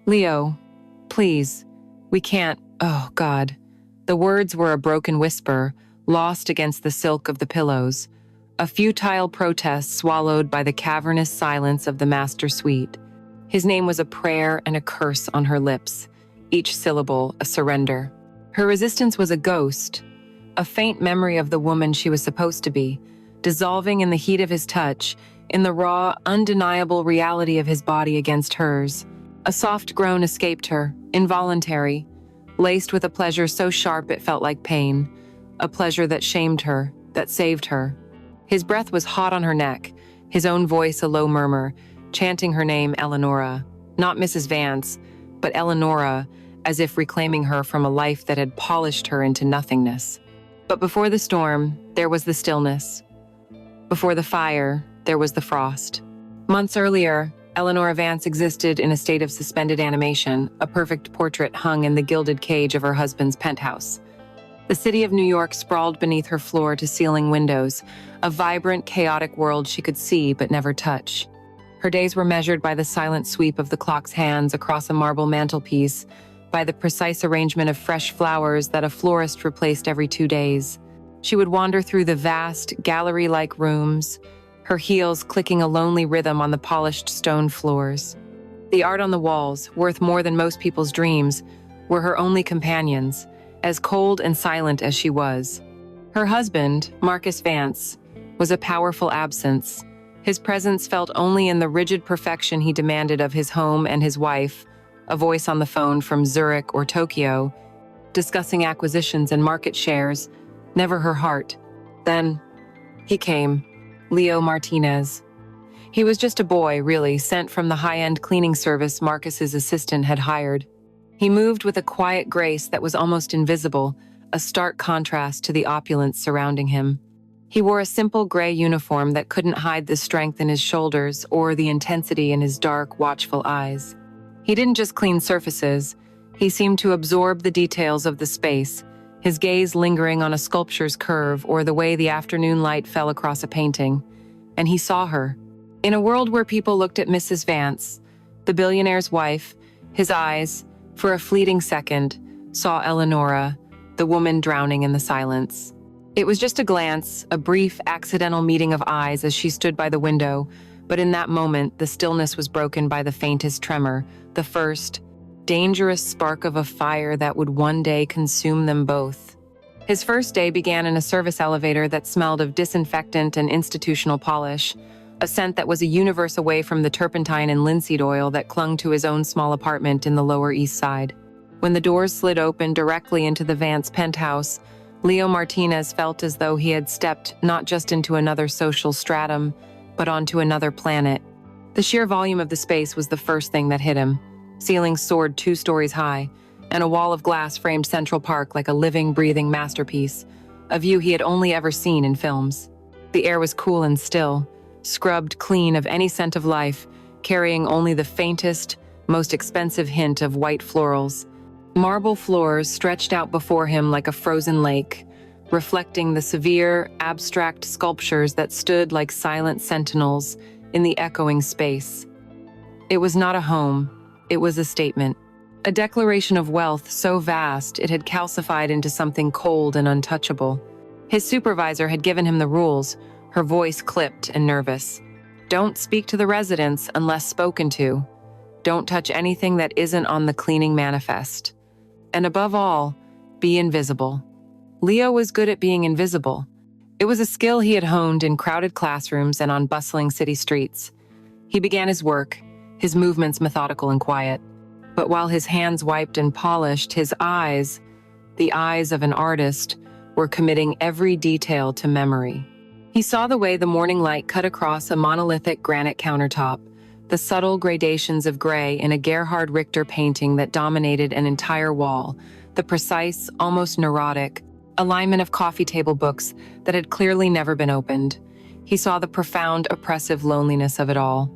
Leo, please, we can't, oh God. The words were a broken whisper, lost against the silk of the pillows, a futile protest swallowed by the cavernous silence of the master suite. His name was a prayer and a curse on her lips, each syllable a surrender. Her resistance was a ghost, a faint memory of the woman she was supposed to be, dissolving in the heat of his touch, in the raw, undeniable reality of his body against hers. A soft groan escaped her, involuntary, laced with a pleasure so sharp it felt like pain, a pleasure that shamed her, that saved her. His breath was hot on her neck, his own voice a low murmur, chanting her name Eleonora, not Mrs. Vance, but Eleonora, as if reclaiming her from a life that had polished her into nothingness. But before the storm, there was the stillness. Before the fire, there was the frost. Months earlier, Eleonora Vance existed in a state of suspended animation, a perfect portrait hung in the gilded cage of her husband's penthouse. The city of New York sprawled beneath her floor-to-ceiling windows, a vibrant, chaotic world she could see but never touch. Her days were measured by the silent sweep of the clock's hands across a marble mantelpiece, by the precise arrangement of fresh flowers that a florist replaced every 2 days. She would wander through the vast, gallery-like rooms, her heels clicking a lonely rhythm on the polished stone floors. The art on the walls, worth more than most people's dreams, were her only companions, as cold and silent as she was. Her husband, Marcus Vance, was a powerful absence. His presence felt only in the rigid perfection he demanded of his home and his wife, a voice on the phone from Zurich or Tokyo, discussing acquisitions and market shares, never her heart. Then, he came, Leo Martinez. He was just a boy, really, sent from the high-end cleaning service Marcus's assistant had hired. He moved with a quiet grace that was almost invisible, a stark contrast to the opulence surrounding him. He wore a simple gray uniform that couldn't hide the strength in his shoulders or the intensity in his dark, watchful eyes. He didn't just clean surfaces, he seemed to absorb the details of the space, his gaze lingering on a sculpture's curve or the way the afternoon light fell across a painting. And he saw her. In a world where people looked at Mrs. Vance, the billionaire's wife, his eyes, for a fleeting second, saw Eleonora, the woman drowning in the silence. It was just a glance, a brief, accidental meeting of eyes as she stood by the window, but in that moment, the stillness was broken by the faintest tremor, the first, dangerous spark of a fire that would one day consume them both. His first day began in a service elevator that smelled of disinfectant and institutional polish, a scent that was a universe away from the turpentine and linseed oil that clung to his own small apartment in the Lower East Side. When the doors slid open directly into the Vance penthouse, Leo Martinez felt as though he had stepped not just into another social stratum, but onto another planet. The sheer volume of the space was the first thing that hit him. Ceilings soared 2 stories high, and a wall of glass framed Central Park like a living, breathing masterpiece, a view he had only ever seen in films. The air was cool and still, scrubbed clean of any scent of life, carrying only the faintest, most expensive hint of white florals. Marble floors stretched out before him like a frozen lake, reflecting the severe, abstract sculptures that stood like silent sentinels in the echoing space. It was not a home, it was a statement. A declaration of wealth so vast it had calcified into something cold and untouchable. His supervisor had given him the rules, her voice clipped and nervous. Don't speak to the residents unless spoken to. Don't touch anything that isn't on the cleaning manifest. And above all, be invisible. Leo was good at being invisible. It was a skill he had honed in crowded classrooms and on bustling city streets. He began his work, his movements methodical and quiet. But while his hands wiped and polished, his eyes, the eyes of an artist, were committing every detail to memory. He saw the way the morning light cut across a monolithic granite countertop, the subtle gradations of gray in a Gerhard Richter painting that dominated an entire wall, the precise, almost neurotic, alignment of coffee table books that had clearly never been opened. He saw the profound, oppressive loneliness of it all.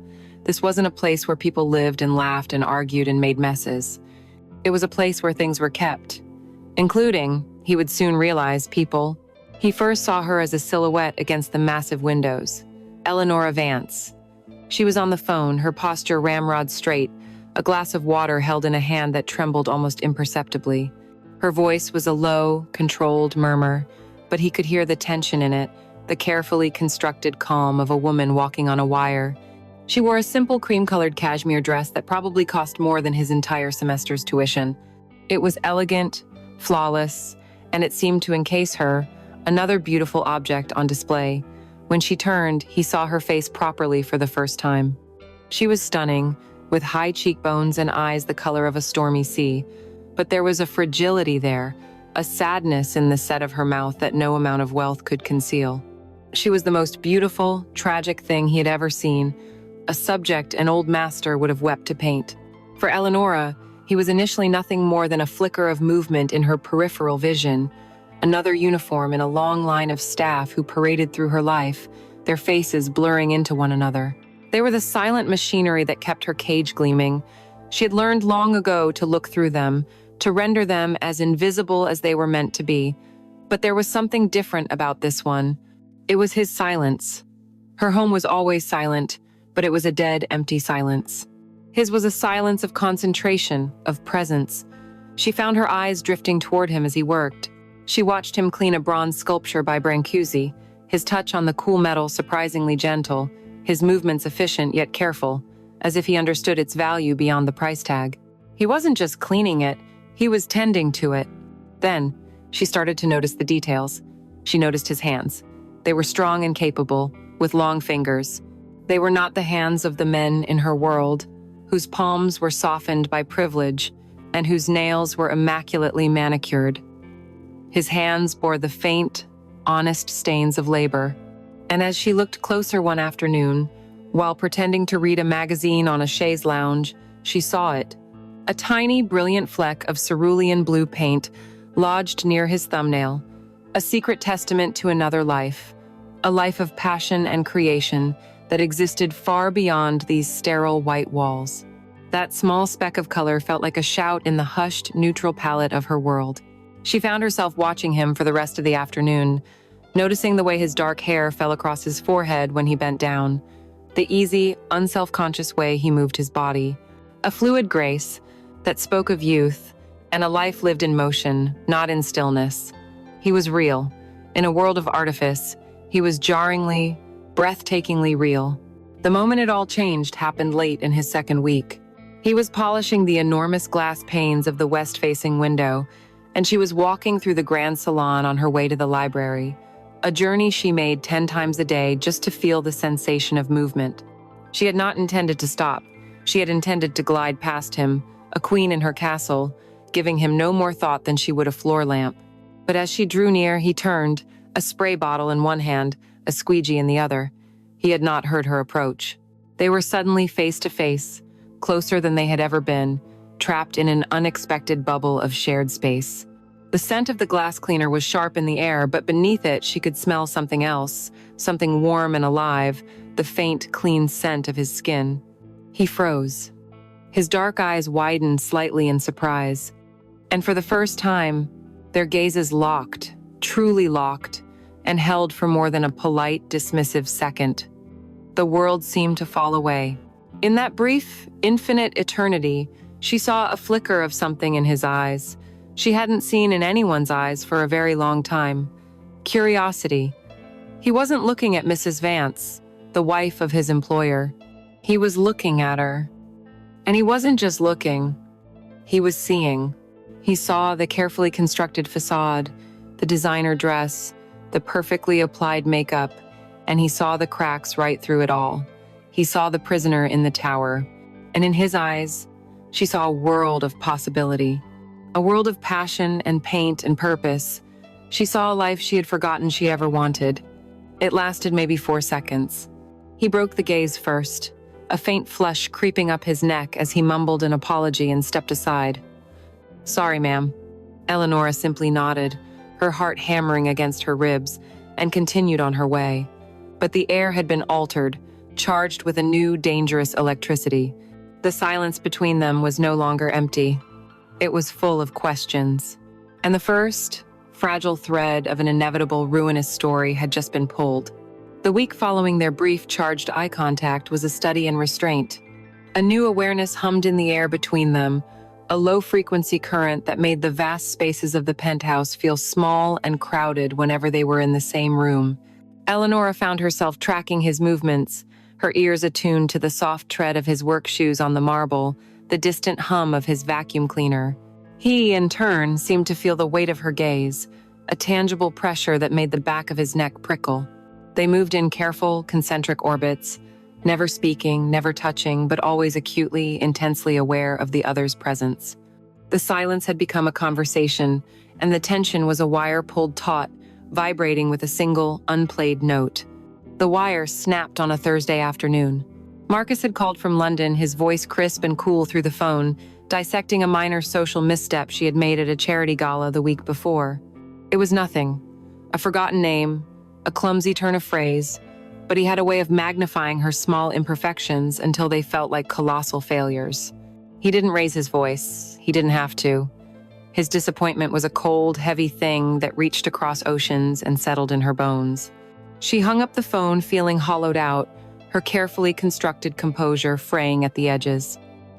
This wasn't a place where people lived and laughed and argued and made messes. It was a place where things were kept, including, he would soon realize, people. He first saw her as a silhouette against the massive windows. Eleonora Vance. She was on the phone, her posture ramrod straight, a glass of water held in a hand that trembled almost imperceptibly. Her voice was a low, controlled murmur, but he could hear the tension in it, the carefully constructed calm of a woman walking on a wire. She wore a simple cream-colored cashmere dress that probably cost more than his entire semester's tuition. It was elegant, flawless, and it seemed to encase her, another beautiful object on display. When she turned, he saw her face properly for the first time. She was stunning, with high cheekbones and eyes the color of a stormy sea. But there was a fragility there, a sadness in the set of her mouth that no amount of wealth could conceal. She was the most beautiful, tragic thing he had ever seen, a subject an old master would have wept to paint. For Eleonora, he was initially nothing more than a flicker of movement in her peripheral vision, another uniform in a long line of staff who paraded through her life, their faces blurring into one another. They were the silent machinery that kept her cage gleaming. She had learned long ago to look through them, to render them as invisible as they were meant to be. But there was something different about this one. It was his silence. Her home was always silent, but it was a dead, empty silence. His was a silence of concentration, of presence. She found her eyes drifting toward him as he worked. She watched him clean a bronze sculpture by Brancusi, his touch on the cool metal surprisingly gentle, his movements efficient yet careful, as if he understood its value beyond the price tag. He wasn't just cleaning it, he was tending to it. Then, she started to notice the details. She noticed his hands. They were strong and capable, with long fingers. They were not the hands of the men in her world, whose palms were softened by privilege and whose nails were immaculately manicured. His hands bore the faint, honest stains of labor. And as she looked closer one afternoon, while pretending to read a magazine on a chaise lounge, she saw it. A tiny, brilliant fleck of cerulean blue paint lodged near his thumbnail, a secret testament to another life, a life of passion and creation that existed far beyond these sterile white walls. That small speck of color felt like a shout in the hushed, neutral palette of her world. She found herself watching him for the rest of the afternoon, noticing the way his dark hair fell across his forehead when he bent down, the easy, unself-conscious way he moved his body, a fluid grace that spoke of youth and a life lived in motion, not in stillness. He was real. In a world of artifice, he was jarringly, breathtakingly real. The moment it all changed happened late in his second week. He was polishing the enormous glass panes of the west-facing window, and she was walking through the grand salon on her way to the library, a journey she made 10 times a day just to feel the sensation of movement. She had not intended to stop. She had intended to glide past him, a queen in her castle, giving him no more thought than she would a floor lamp. But as she drew near, he turned, a spray bottle in one hand, a squeegee in the other. He had not heard her approach. They were suddenly face to face, closer than they had ever been, trapped in an unexpected bubble of shared space. The scent of the glass cleaner was sharp in the air, but beneath it she could smell something else, something warm and alive, the faint, clean scent of his skin. He froze. His dark eyes widened slightly in surprise, and for the first time, their gazes locked, truly locked, and held for more than a polite, dismissive second. The world seemed to fall away. In that brief, infinite eternity, she saw a flicker of something in his eyes she hadn't seen in anyone's eyes for a very long time. Curiosity. He wasn't looking at Mrs. Vance, the wife of his employer. He was looking at her. And he wasn't just looking. He was seeing. He saw the carefully constructed facade, the designer dress, the perfectly applied makeup, and he saw the cracks right through it all. He saw the prisoner in the tower, and in his eyes, she saw a world of possibility, a world of passion and paint and purpose. She saw a life she had forgotten she ever wanted. It lasted maybe 4 seconds. He broke the gaze first, a faint flush creeping up his neck as he mumbled an apology and stepped aside. "Sorry, ma'am." Eleonora simply nodded, her heart hammering against her ribs, and continued on her way. But the air had been altered, charged with a new, dangerous electricity. The silence between them was no longer empty. It was full of questions. And the first, fragile thread of an inevitable, ruinous story had just been pulled. The week following their brief, charged eye contact was a study in restraint. A new awareness hummed in the air between them, a low-frequency current that made the vast spaces of the penthouse feel small and crowded whenever they were in the same room. Eleanora found herself tracking his movements, her ears attuned to the soft tread of his work shoes on the marble, the distant hum of his vacuum cleaner. He, in turn, seemed to feel the weight of her gaze, a tangible pressure that made the back of his neck prickle. They moved in careful, concentric orbits, never speaking, never touching, but always acutely, intensely aware of the other's presence. The silence had become a conversation, and the tension was a wire pulled taut, vibrating with a single, unplayed note. The wire snapped on a Thursday afternoon. Marcus had called from London, his voice crisp and cool through the phone, dissecting a minor social misstep she had made at a charity gala the week before. It was nothing, a forgotten name, a clumsy turn of phrase, but he had a way of magnifying her small imperfections until they felt like colossal failures. He didn't raise his voice. He didn't have to. His disappointment was a cold, heavy thing that reached across oceans and settled in her bones. She hung up the phone, feeling hollowed out, her carefully constructed composure fraying at the edges.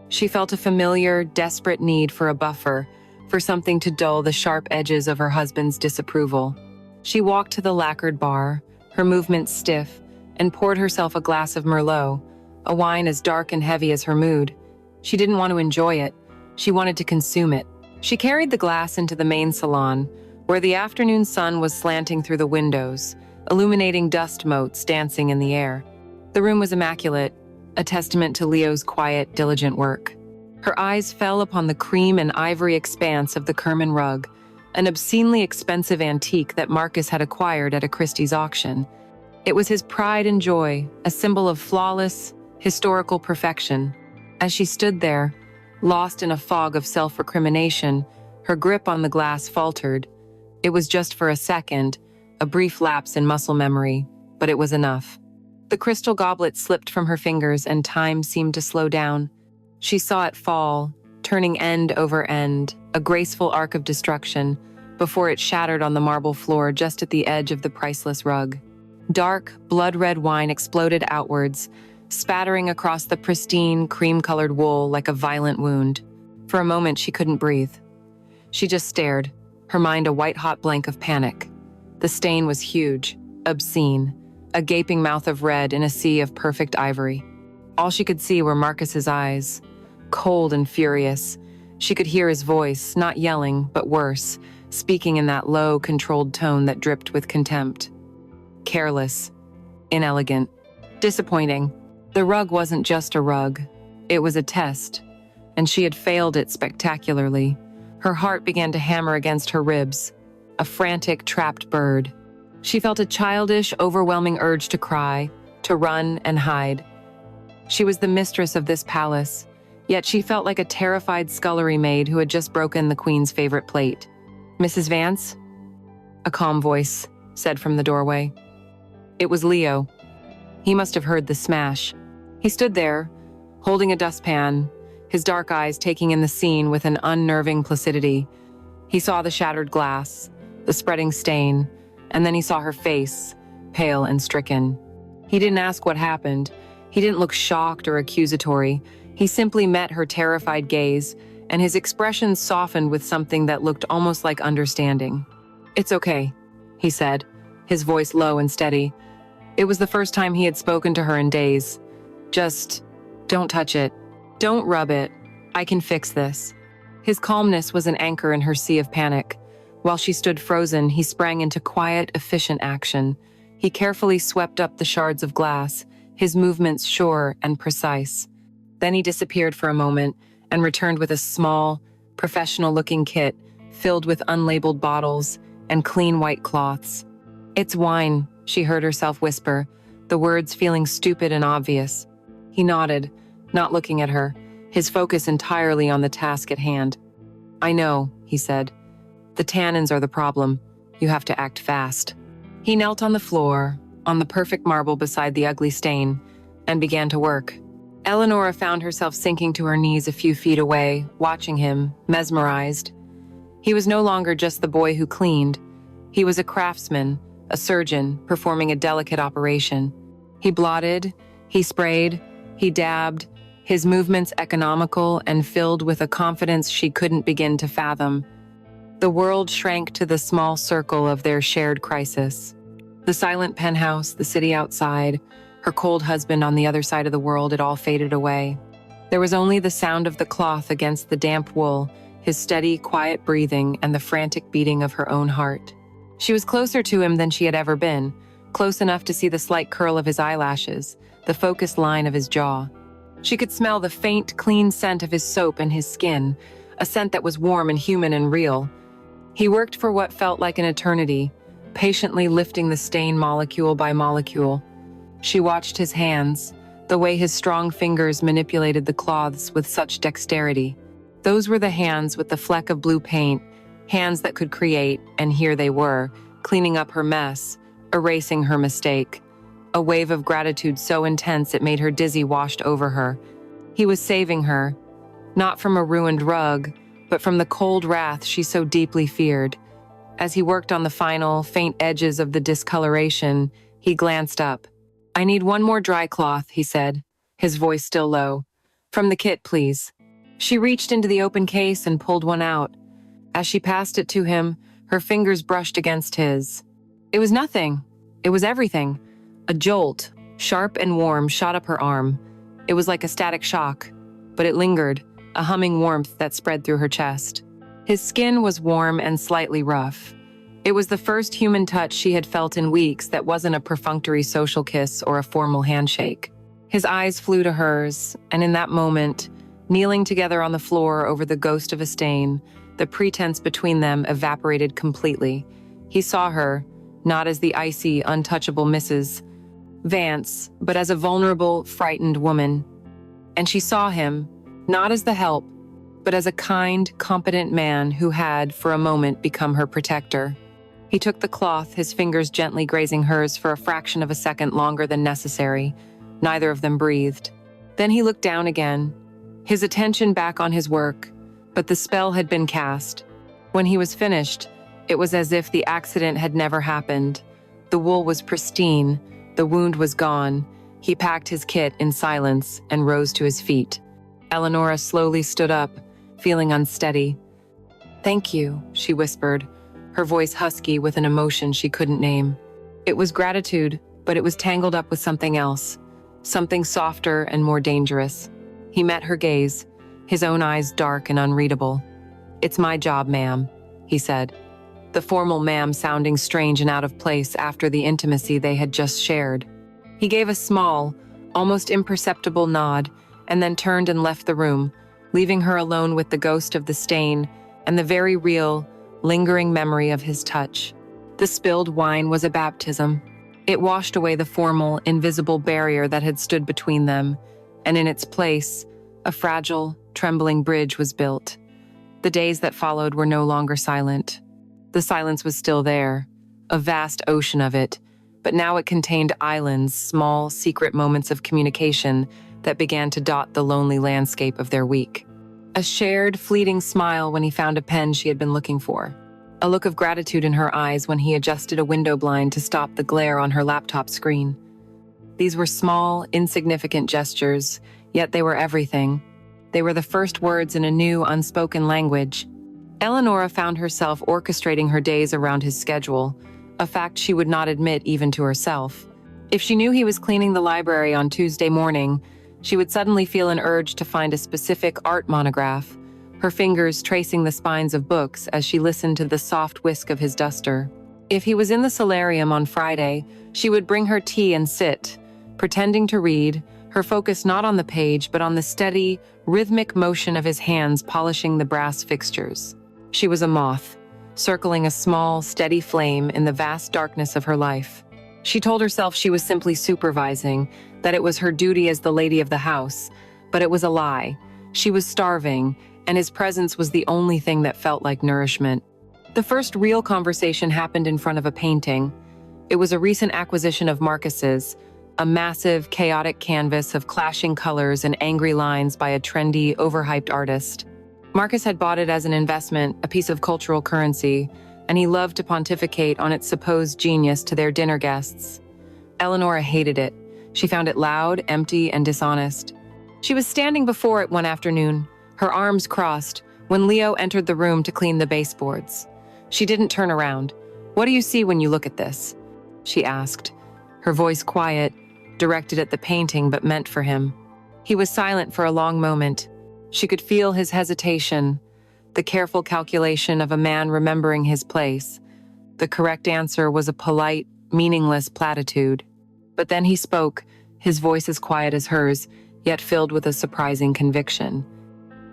She felt a familiar, desperate need for a buffer, for something to dull the sharp edges of her husband's disapproval. She walked to the lacquered bar, her movements stiff, and poured herself a glass of Merlot, a wine as dark and heavy as her mood. She didn't want to enjoy it. She wanted to consume it. She carried the glass into the main salon, where the afternoon sun was slanting through the windows, illuminating dust motes dancing in the air. The room was immaculate, a testament to Leo's quiet, diligent work. Her eyes fell upon the cream and ivory expanse of the Kerman rug, an obscenely expensive antique that Marcus had acquired at a Christie's auction. It was his pride and joy, a symbol of flawless, historical perfection. As she stood there, lost in a fog of self-recrimination, her grip on the glass faltered. It was just for a second, a brief lapse in muscle memory, but it was enough. The crystal goblet slipped from her fingers and time seemed to slow down. She saw it fall, turning end over end, a graceful arc of destruction, before it shattered on the marble floor just at the edge of the priceless rug. Dark, blood-red wine exploded outwards, spattering across the pristine, cream-colored wool like a violent wound. For a moment, she couldn't breathe. She just stared, her mind a white-hot blank of panic. The stain was huge, obscene, a gaping mouth of red in a sea of perfect ivory. All she could see were Marcus's eyes, cold and furious. She could hear his voice, not yelling, but worse, speaking in that low, controlled tone that dripped with contempt. Careless, inelegant, disappointing. The rug wasn't just a rug. It was a test, and she had failed it spectacularly. Her heart began to hammer against her ribs, a frantic, trapped bird. She felt a childish, overwhelming urge to cry, to run and hide. She was the mistress of this palace, yet she felt like a terrified scullery maid who had just broken the queen's favorite plate. "Mrs. Vance?" A calm voice said from the doorway. It was Leo. He must have heard the smash. He stood there, holding a dustpan, his dark eyes taking in the scene with an unnerving placidity. He saw the shattered glass, the spreading stain, and then he saw her face, pale and stricken. He didn't ask what happened. He didn't look shocked or accusatory. He simply met her terrified gaze, and his expression softened with something that looked almost like understanding. "It's okay," he said, his voice low and steady. It was the first time he had spoken to her in days. "Just don't touch it. Don't rub it. I can fix this." His calmness was an anchor in her sea of panic. While she stood frozen, he sprang into quiet, efficient action. He carefully swept up the shards of glass, his movements sure and precise. Then he disappeared for a moment and returned with a small, professional-looking kit filled with unlabeled bottles and clean white cloths. "It's wine," she heard herself whisper, the words feeling stupid and obvious. He nodded, not looking at her, his focus entirely on the task at hand. "I know," he said. "The tannins are the problem. You have to act fast." He knelt on the floor, on the perfect marble beside the ugly stain, and began to work. Eleanora found herself sinking to her knees a few feet away, watching him, mesmerized. He was no longer just the boy who cleaned. He was a craftsman, a surgeon, performing a delicate operation. He blotted, he sprayed, he dabbed, his movements economical and filled with a confidence she couldn't begin to fathom. The world shrank to the small circle of their shared crisis. The silent penthouse, the city outside, her cold husband on the other side of the world, it all faded away. There was only the sound of the cloth against the damp wool, his steady, quiet breathing, and the frantic beating of her own heart. She was closer to him than she had ever been, close enough to see the slight curl of his eyelashes, the focused line of his jaw. She could smell the faint, clean scent of his soap and his skin, a scent that was warm and human and real. He worked for what felt like an eternity, patiently lifting the stain molecule by molecule. She watched his hands, the way his strong fingers manipulated the cloths with such dexterity. Those were the hands with the fleck of blue paint, hands that could create, and here they were, cleaning up her mess, erasing her mistake. A wave of gratitude so intense it made her dizzy washed over her. He was saving her, not from a ruined rug, but from the cold wrath she so deeply feared. As he worked on the final, faint edges of the discoloration, he glanced up. "I need one more dry cloth," he said, his voice still low. "From the kit, please." She reached into the open case and pulled one out. As she passed it to him, her fingers brushed against his. It was nothing. It was everything. A jolt, sharp and warm, shot up her arm. It was like a static shock, but it lingered, a humming warmth that spread through her chest. His skin was warm and slightly rough. It was the first human touch she had felt in weeks that wasn't a perfunctory social kiss or a formal handshake. His eyes flew to hers, and in that moment, kneeling together on the floor over the ghost of a stain, the pretense between them evaporated completely. He saw her, not as the icy, untouchable Mrs. Vance, but as a vulnerable, frightened woman. And she saw him, not as the help, but as a kind, competent man who had, for a moment, become her protector. He took the cloth, his fingers gently grazing hers for a fraction of a second longer than necessary. Neither of them breathed. Then he looked down again, his attention back on his work, but the spell had been cast. When he was finished, it was as if the accident had never happened. The wool was pristine, the wound was gone. He packed his kit in silence and rose to his feet. Eleonora slowly stood up, feeling unsteady. "Thank you," she whispered, her voice husky with an emotion she couldn't name. It was gratitude, but it was tangled up with something else, something softer and more dangerous. He met her gaze, his own eyes dark and unreadable. "It's my job, ma'am," he said, the formal ma'am sounding strange and out of place after the intimacy they had just shared. He gave a small, almost imperceptible nod, and then turned and left the room, leaving her alone with the ghost of the stain and the very real, lingering memory of his touch. The spilled wine was a baptism. It washed away the formal, invisible barrier that had stood between them, and in its place, a fragile, trembling bridge was built. The days that followed were no longer silent. The silence was still there, a vast ocean of it, but now it contained islands, small, secret moments of communication that began to dot the lonely landscape of their week. A shared, fleeting smile when he found a pen she had been looking for. A look of gratitude in her eyes when he adjusted a window blind to stop the glare on her laptop screen. These were small, insignificant gestures, yet they were everything. They were the first words in a new, unspoken language. Eleonora found herself orchestrating her days around his schedule, a fact she would not admit even to herself. If she knew he was cleaning the library on Tuesday morning, she would suddenly feel an urge to find a specific art monograph, her fingers tracing the spines of books as she listened to the soft whisk of his duster. If he was in the solarium on Friday, she would bring her tea and sit, pretending to read, her focus not on the page but on the steady, rhythmic motion of his hands polishing the brass fixtures. She was a moth, circling a small, steady flame in the vast darkness of her life. She told herself she was simply supervising, that it was her duty as the lady of the house, but it was a lie. She was starving, and his presence was the only thing that felt like nourishment. The first real conversation happened in front of a painting. It was a recent acquisition of Marcus's, a massive, chaotic canvas of clashing colors and angry lines by a trendy, overhyped artist. Marcus had bought it as an investment, a piece of cultural currency, and he loved to pontificate on its supposed genius to their dinner guests. Eleonora hated it. She found it loud, empty, and dishonest. She was standing before it one afternoon, her arms crossed, when Leo entered the room to clean the baseboards. She didn't turn around. "What do you see when you look at this?" she asked, her voice quiet, directed at the painting but meant for him. He was silent for a long moment. She could feel his hesitation, the careful calculation of a man remembering his place. The correct answer was a polite, meaningless platitude. But then he spoke, his voice as quiet as hers, yet filled with a surprising conviction.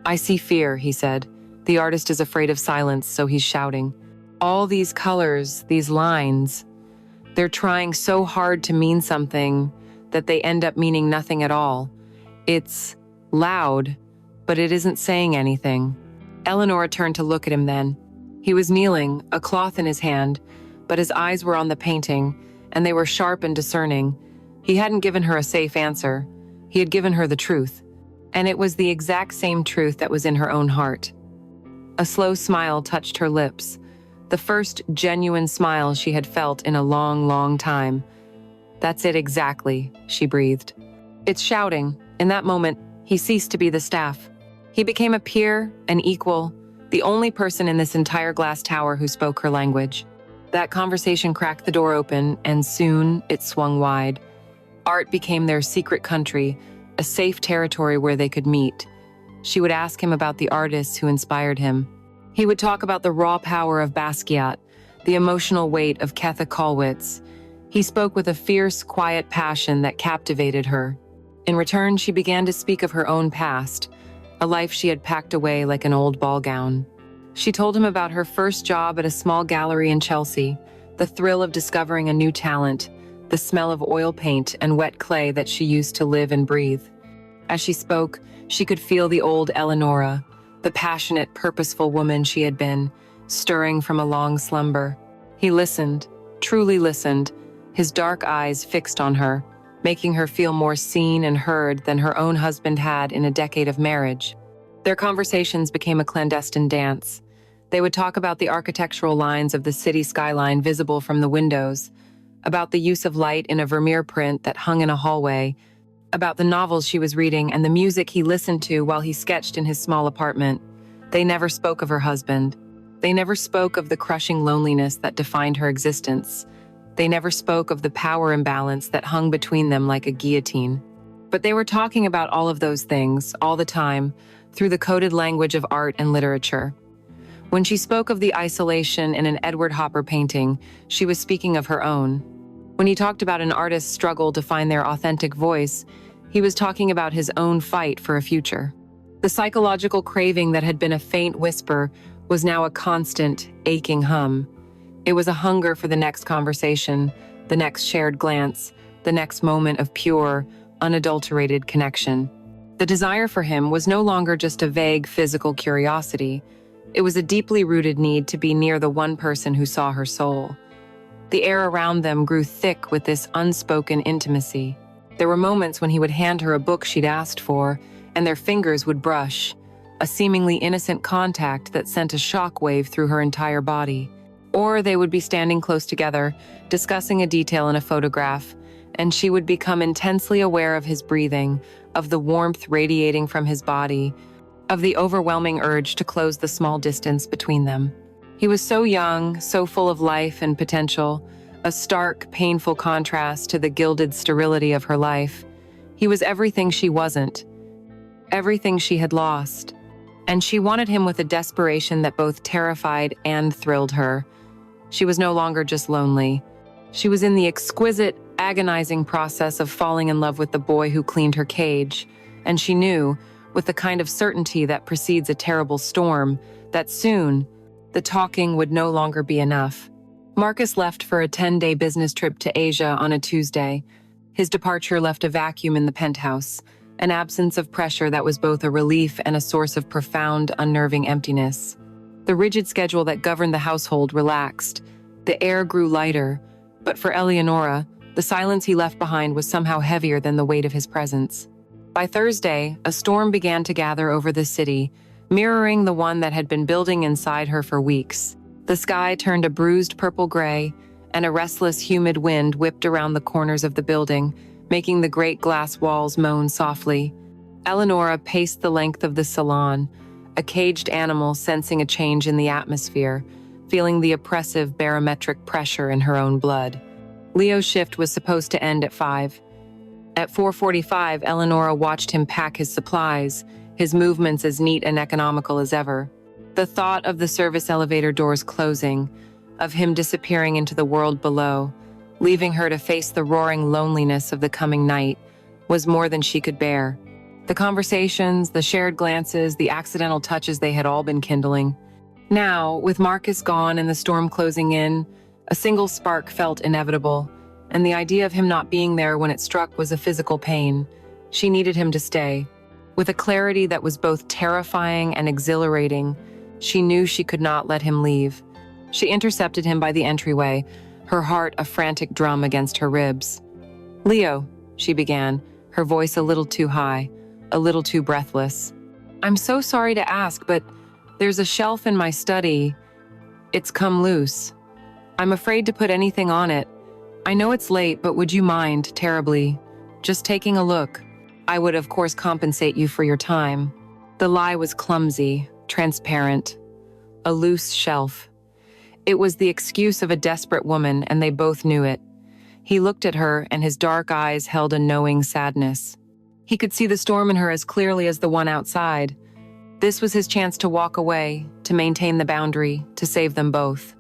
"I see fear," he said. "The artist is afraid of silence, so he's shouting. All these colors, these lines, they're trying so hard to mean something that they end up meaning nothing at all. It's loud, but it isn't saying anything." Eleanor turned to look at him then. He was kneeling, a cloth in his hand, but his eyes were on the painting, and they were sharp and discerning. He hadn't given her a safe answer. He had given her the truth. And it was the exact same truth that was in her own heart. A slow smile touched her lips, the first genuine smile she had felt in a long, long time. "That's it exactly," she breathed. "It's shouting." In that moment, he ceased to be the staff. He became a peer, an equal, the only person in this entire glass tower who spoke her language. That conversation cracked the door open, and soon it swung wide. Art became their secret country, a safe territory where they could meet. She would ask him about the artists who inspired him. He would talk about the raw power of Basquiat, the emotional weight of Ketha Kollwitz. He spoke with a fierce, quiet passion that captivated her. In return, she began to speak of her own past, a life she had packed away like an old ball gown. She told him about her first job at a small gallery in Chelsea, the thrill of discovering a new talent, the smell of oil paint and wet clay that she used to live and breathe. As she spoke, she could feel the old Eleonora, the passionate, purposeful woman she had been, stirring from a long slumber. He listened, truly listened, his dark eyes fixed on her, making her feel more seen and heard than her own husband had in a decade of marriage. Their conversations became a clandestine dance. They would talk about the architectural lines of the city skyline visible from the windows, about the use of light in a Vermeer print that hung in a hallway, about the novels she was reading and the music he listened to while he sketched in his small apartment. They never spoke of her husband. They never spoke of the crushing loneliness that defined her existence. They never spoke of the power imbalance that hung between them like a guillotine. But they were talking about all of those things, all the time, through the coded language of art and literature. When she spoke of the isolation in an Edward Hopper painting, she was speaking of her own. When he talked about an artist's struggle to find their authentic voice, he was talking about his own fight for a future. The psychological craving that had been a faint whisper was now a constant, aching hum. It was a hunger for the next conversation, the next shared glance, the next moment of pure, unadulterated connection. The desire for him was no longer just a vague physical curiosity. It was a deeply rooted need to be near the one person who saw her soul. The air around them grew thick with this unspoken intimacy. There were moments when he would hand her a book she'd asked for, and their fingers would brush, a seemingly innocent contact that sent a shockwave through her entire body. Or they would be standing close together, discussing a detail in a photograph, and she would become intensely aware of his breathing, of the warmth radiating from his body, of the overwhelming urge to close the small distance between them. He was so young, so full of life and potential, a stark, painful contrast to the gilded sterility of her life. He was everything she wasn't, everything she had lost. And she wanted him with a desperation that both terrified and thrilled her. She was no longer just lonely. She was in the exquisite, agonizing process of falling in love with the boy who cleaned her cage, and she knew, with the kind of certainty that precedes a terrible storm, that soon, the talking would no longer be enough. Marcus left for a 10-day business trip to Asia on a Tuesday. His departure left a vacuum in the penthouse, an absence of pressure that was both a relief and a source of profound, unnerving emptiness. The rigid schedule that governed the household relaxed. The air grew lighter, but for Eleonora, the silence he left behind was somehow heavier than the weight of his presence. By Thursday, a storm began to gather over the city, mirroring the one that had been building inside her for weeks. The sky turned a bruised purple-gray, and a restless, humid wind whipped around the corners of the building, making the great glass walls moan softly. Eleonora paced the length of the salon, a caged animal sensing a change in the atmosphere, feeling the oppressive barometric pressure in her own blood. Leo's shift was supposed to end at 5. At 4:45, Eleonora watched him pack his supplies, his movements as neat and economical as ever. The thought of the service elevator doors closing, of him disappearing into the world below, leaving her to face the roaring loneliness of the coming night, was more than she could bear. The conversations, the shared glances, the accidental touches they had all been kindling. Now, with Marcus gone and the storm closing in, a single spark felt inevitable, and the idea of him not being there when it struck was a physical pain. She needed him to stay. With a clarity that was both terrifying and exhilarating, she knew she could not let him leave. She intercepted him by the entryway, her heart a frantic drum against her ribs. "Leo," she began, her voice a little too high, a little too breathless. "I'm so sorry to ask, but there's a shelf in my study. It's come loose. I'm afraid to put anything on it. I know it's late, but would you mind, terribly, just taking a look? I would, of course, compensate you for your time." The lie was clumsy, transparent, a loose shelf. It was the excuse of a desperate woman, and they both knew it. He looked at her, and his dark eyes held a knowing sadness. He could see the storm in her as clearly as the one outside. This was his chance to walk away, to maintain the boundary, to save them both.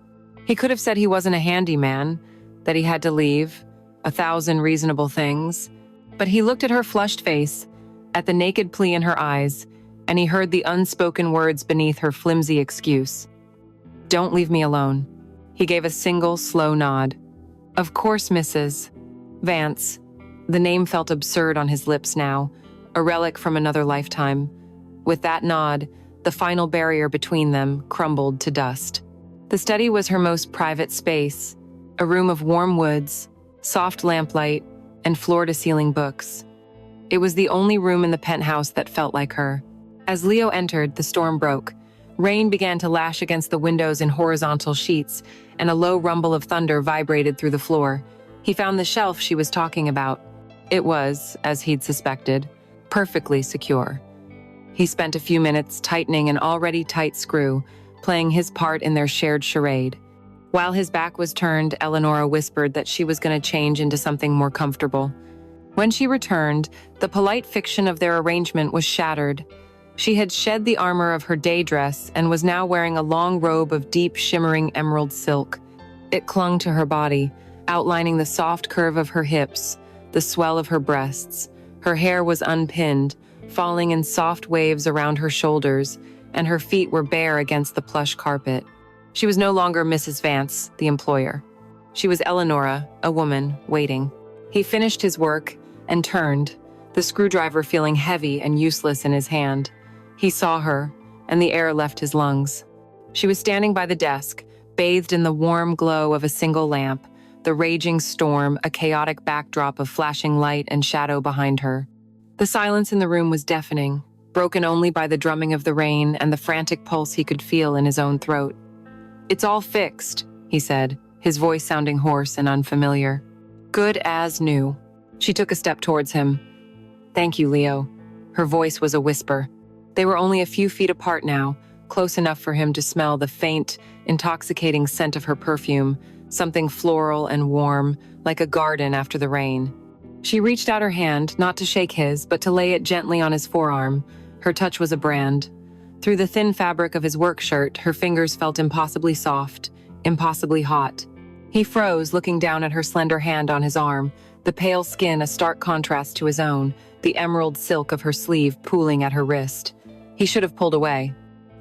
He could have said he wasn't a handyman, that he had to leave, 1,000 reasonable things. But he looked at her flushed face, at the naked plea in her eyes, and he heard the unspoken words beneath her flimsy excuse. "Don't leave me alone." He gave a single, slow nod. "Of course, Mrs. Vance." The name felt absurd on his lips now, a relic from another lifetime. With that nod, the final barrier between them crumbled to dust. The study was her most private space, a room of warm woods, soft lamplight, and floor-to-ceiling books. It was the only room in the penthouse that felt like her. As Leo entered, the storm broke. Rain began to lash against the windows in horizontal sheets, and a low rumble of thunder vibrated through the floor. He found the shelf she was talking about. It was, as he'd suspected, perfectly secure. He spent a few minutes tightening an already tight screw, playing his part in their shared charade. While his back was turned, Eleonora whispered that she was going to change into something more comfortable. When she returned, the polite fiction of their arrangement was shattered. She had shed the armor of her day dress and was now wearing a long robe of deep, shimmering emerald silk. It clung to her body, outlining the soft curve of her hips, the swell of her breasts. Her hair was unpinned, falling in soft waves around her shoulders, and her feet were bare against the plush carpet. She was no longer Mrs. Vance, the employer. She was Eleonora, a woman, waiting. He finished his work and turned, the screwdriver feeling heavy and useless in his hand. He saw her, and the air left his lungs. She was standing by the desk, bathed in the warm glow of a single lamp, the raging storm, a chaotic backdrop of flashing light and shadow behind her. The silence in the room was deafening, broken only by the drumming of the rain and the frantic pulse he could feel in his own throat. "It's all fixed," he said, his voice sounding hoarse and unfamiliar. "Good as new." She took a step towards him. "Thank you, Leo." Her voice was a whisper. They were only a few feet apart now, close enough for him to smell the faint, intoxicating scent of her perfume, something floral and warm, like a garden after the rain. She reached out her hand, not to shake his, but to lay it gently on his forearm. Her touch was a brand. Through the thin fabric of his work shirt, her fingers felt impossibly soft, impossibly hot. He froze, looking down at her slender hand on his arm, the pale skin a stark contrast to his own, the emerald silk of her sleeve pooling at her wrist. He should have pulled away.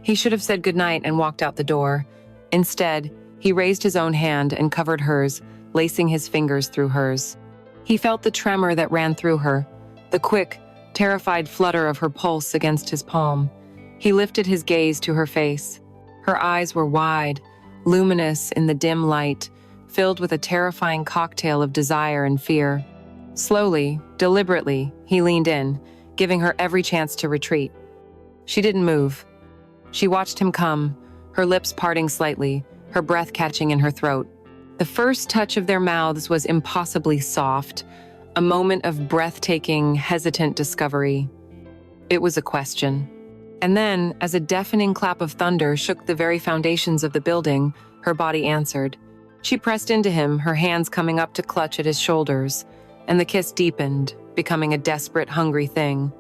He should have said goodnight and walked out the door. Instead, he raised his own hand and covered hers, lacing his fingers through hers. He felt the tremor that ran through her, the quick, terrified flutter of her pulse against his palm. He lifted his gaze to her face. Her eyes were wide, luminous in the dim light, filled with a terrifying cocktail of desire and fear. Slowly, deliberately, he leaned in, giving her every chance to retreat. She didn't move. She watched him come, her lips parting slightly, her breath catching in her throat. The first touch of their mouths was impossibly soft, a moment of breathtaking, hesitant discovery. It was a question. And then, as a deafening clap of thunder shook the very foundations of the building, her body answered. She pressed into him, her hands coming up to clutch at his shoulders, and the kiss deepened, becoming a desperate, hungry thing.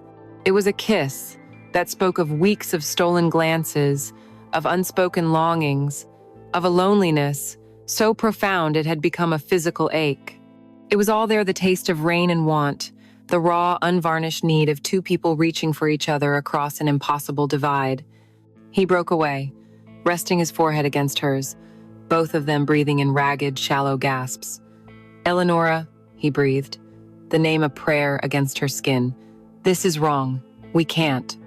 It was a kiss that spoke of weeks of stolen glances, of unspoken longings, of a loneliness so profound it had become a physical ache. It was all there, the taste of rain and want, the raw, unvarnished need of two people reaching for each other across an impossible divide. He broke away, resting his forehead against hers, both of them breathing in ragged, shallow gasps. "Eleonora," he breathed, the name a prayer against her skin. "This is wrong. We can't."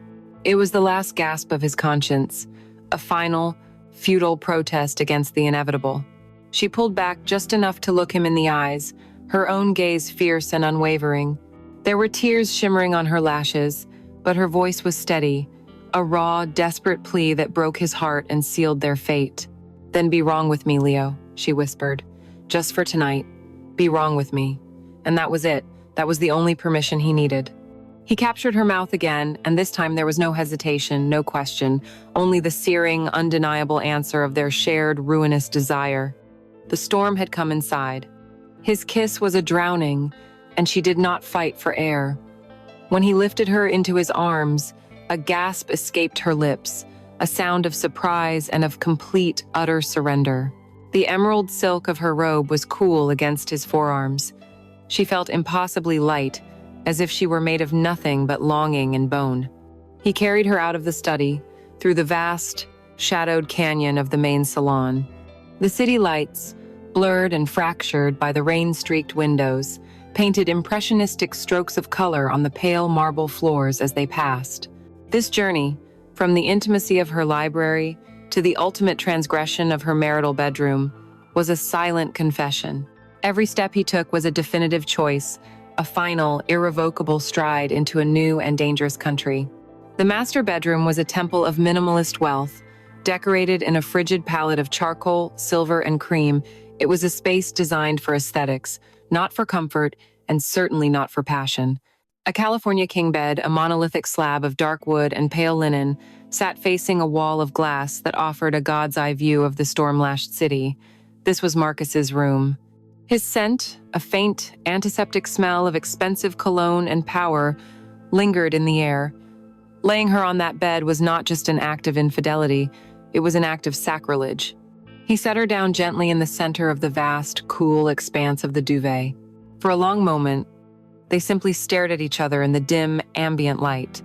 It was the last gasp of his conscience, a final, futile protest against the inevitable. She pulled back just enough to look him in the eyes, her own gaze fierce and unwavering. There were tears shimmering on her lashes, but her voice was steady, a raw, desperate plea that broke his heart and sealed their fate. "Then be wrong with me, Leo," she whispered. "Just for tonight. Be wrong with me." And that was it. That was the only permission he needed. He captured her mouth again, and this time there was no hesitation, no question, only the searing, undeniable answer of their shared, ruinous desire. The storm had come inside. His kiss was a drowning, and she did not fight for air. When he lifted her into his arms, a gasp escaped her lips, a sound of surprise and of complete, utter surrender. The emerald silk of her robe was cool against his forearms. She felt impossibly light, as if she were made of nothing but longing and bone. He carried her out of the study, through the vast, shadowed canyon of the main salon. The city lights, blurred and fractured by the rain-streaked windows, painted impressionistic strokes of color on the pale marble floors as they passed. This journey, from the intimacy of her library to the ultimate transgression of her marital bedroom, was a silent confession. Every step he took was a definitive choice, a final, irrevocable stride into a new and dangerous country. The master bedroom was a temple of minimalist wealth, decorated in a frigid palette of charcoal, silver, and cream. It was a space designed for aesthetics, not for comfort, and certainly not for passion. A California king bed, a monolithic slab of dark wood and pale linen, sat facing a wall of glass that offered a god's-eye view of the storm-lashed city. This was Marcus's room. His scent, a faint, antiseptic smell of expensive cologne and power, lingered in the air. Laying her on that bed was not just an act of infidelity, it was an act of sacrilege. He set her down gently in the center of the vast, cool expanse of the duvet. For a long moment, they simply stared at each other in the dim, ambient light.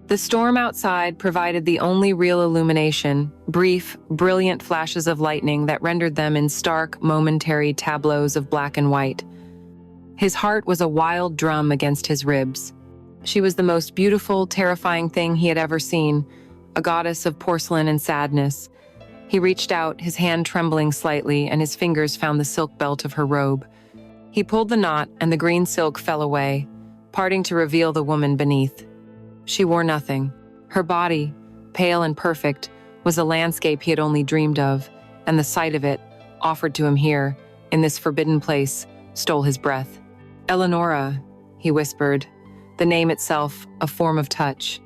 The storm outside provided the only real illumination, brief, brilliant flashes of lightning that rendered them in stark, momentary tableaus of black and white. His heart was a wild drum against his ribs. She was the most beautiful, terrifying thing he had ever seen, a goddess of porcelain and sadness. He reached out, his hand trembling slightly, and his fingers found the silk belt of her robe. He pulled the knot, and the green silk fell away, parting to reveal the woman beneath. She wore nothing. Her body, pale and perfect, was a landscape he had only dreamed of, and the sight of it, offered to him here, in this forbidden place, stole his breath. "Eleonora," he whispered, the name itself a form of touch.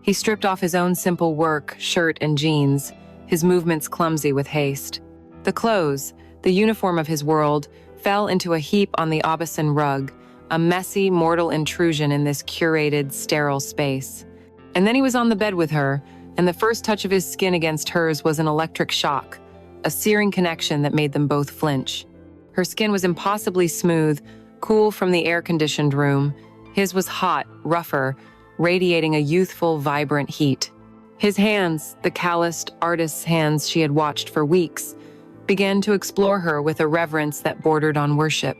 He stripped off his own simple work, shirt and jeans, his movements clumsy with haste. The clothes, the uniform of his world, fell into a heap on the Aubusson rug, a messy, mortal intrusion in this curated, sterile space. And then he was on the bed with her, and the first touch of his skin against hers was an electric shock, a searing connection that made them both flinch. Her skin was impossibly smooth, cool from the air-conditioned room. His was hot, rougher, radiating a youthful, vibrant heat. His hands, the calloused, artist's hands she had watched for weeks, began to explore her with a reverence that bordered on worship.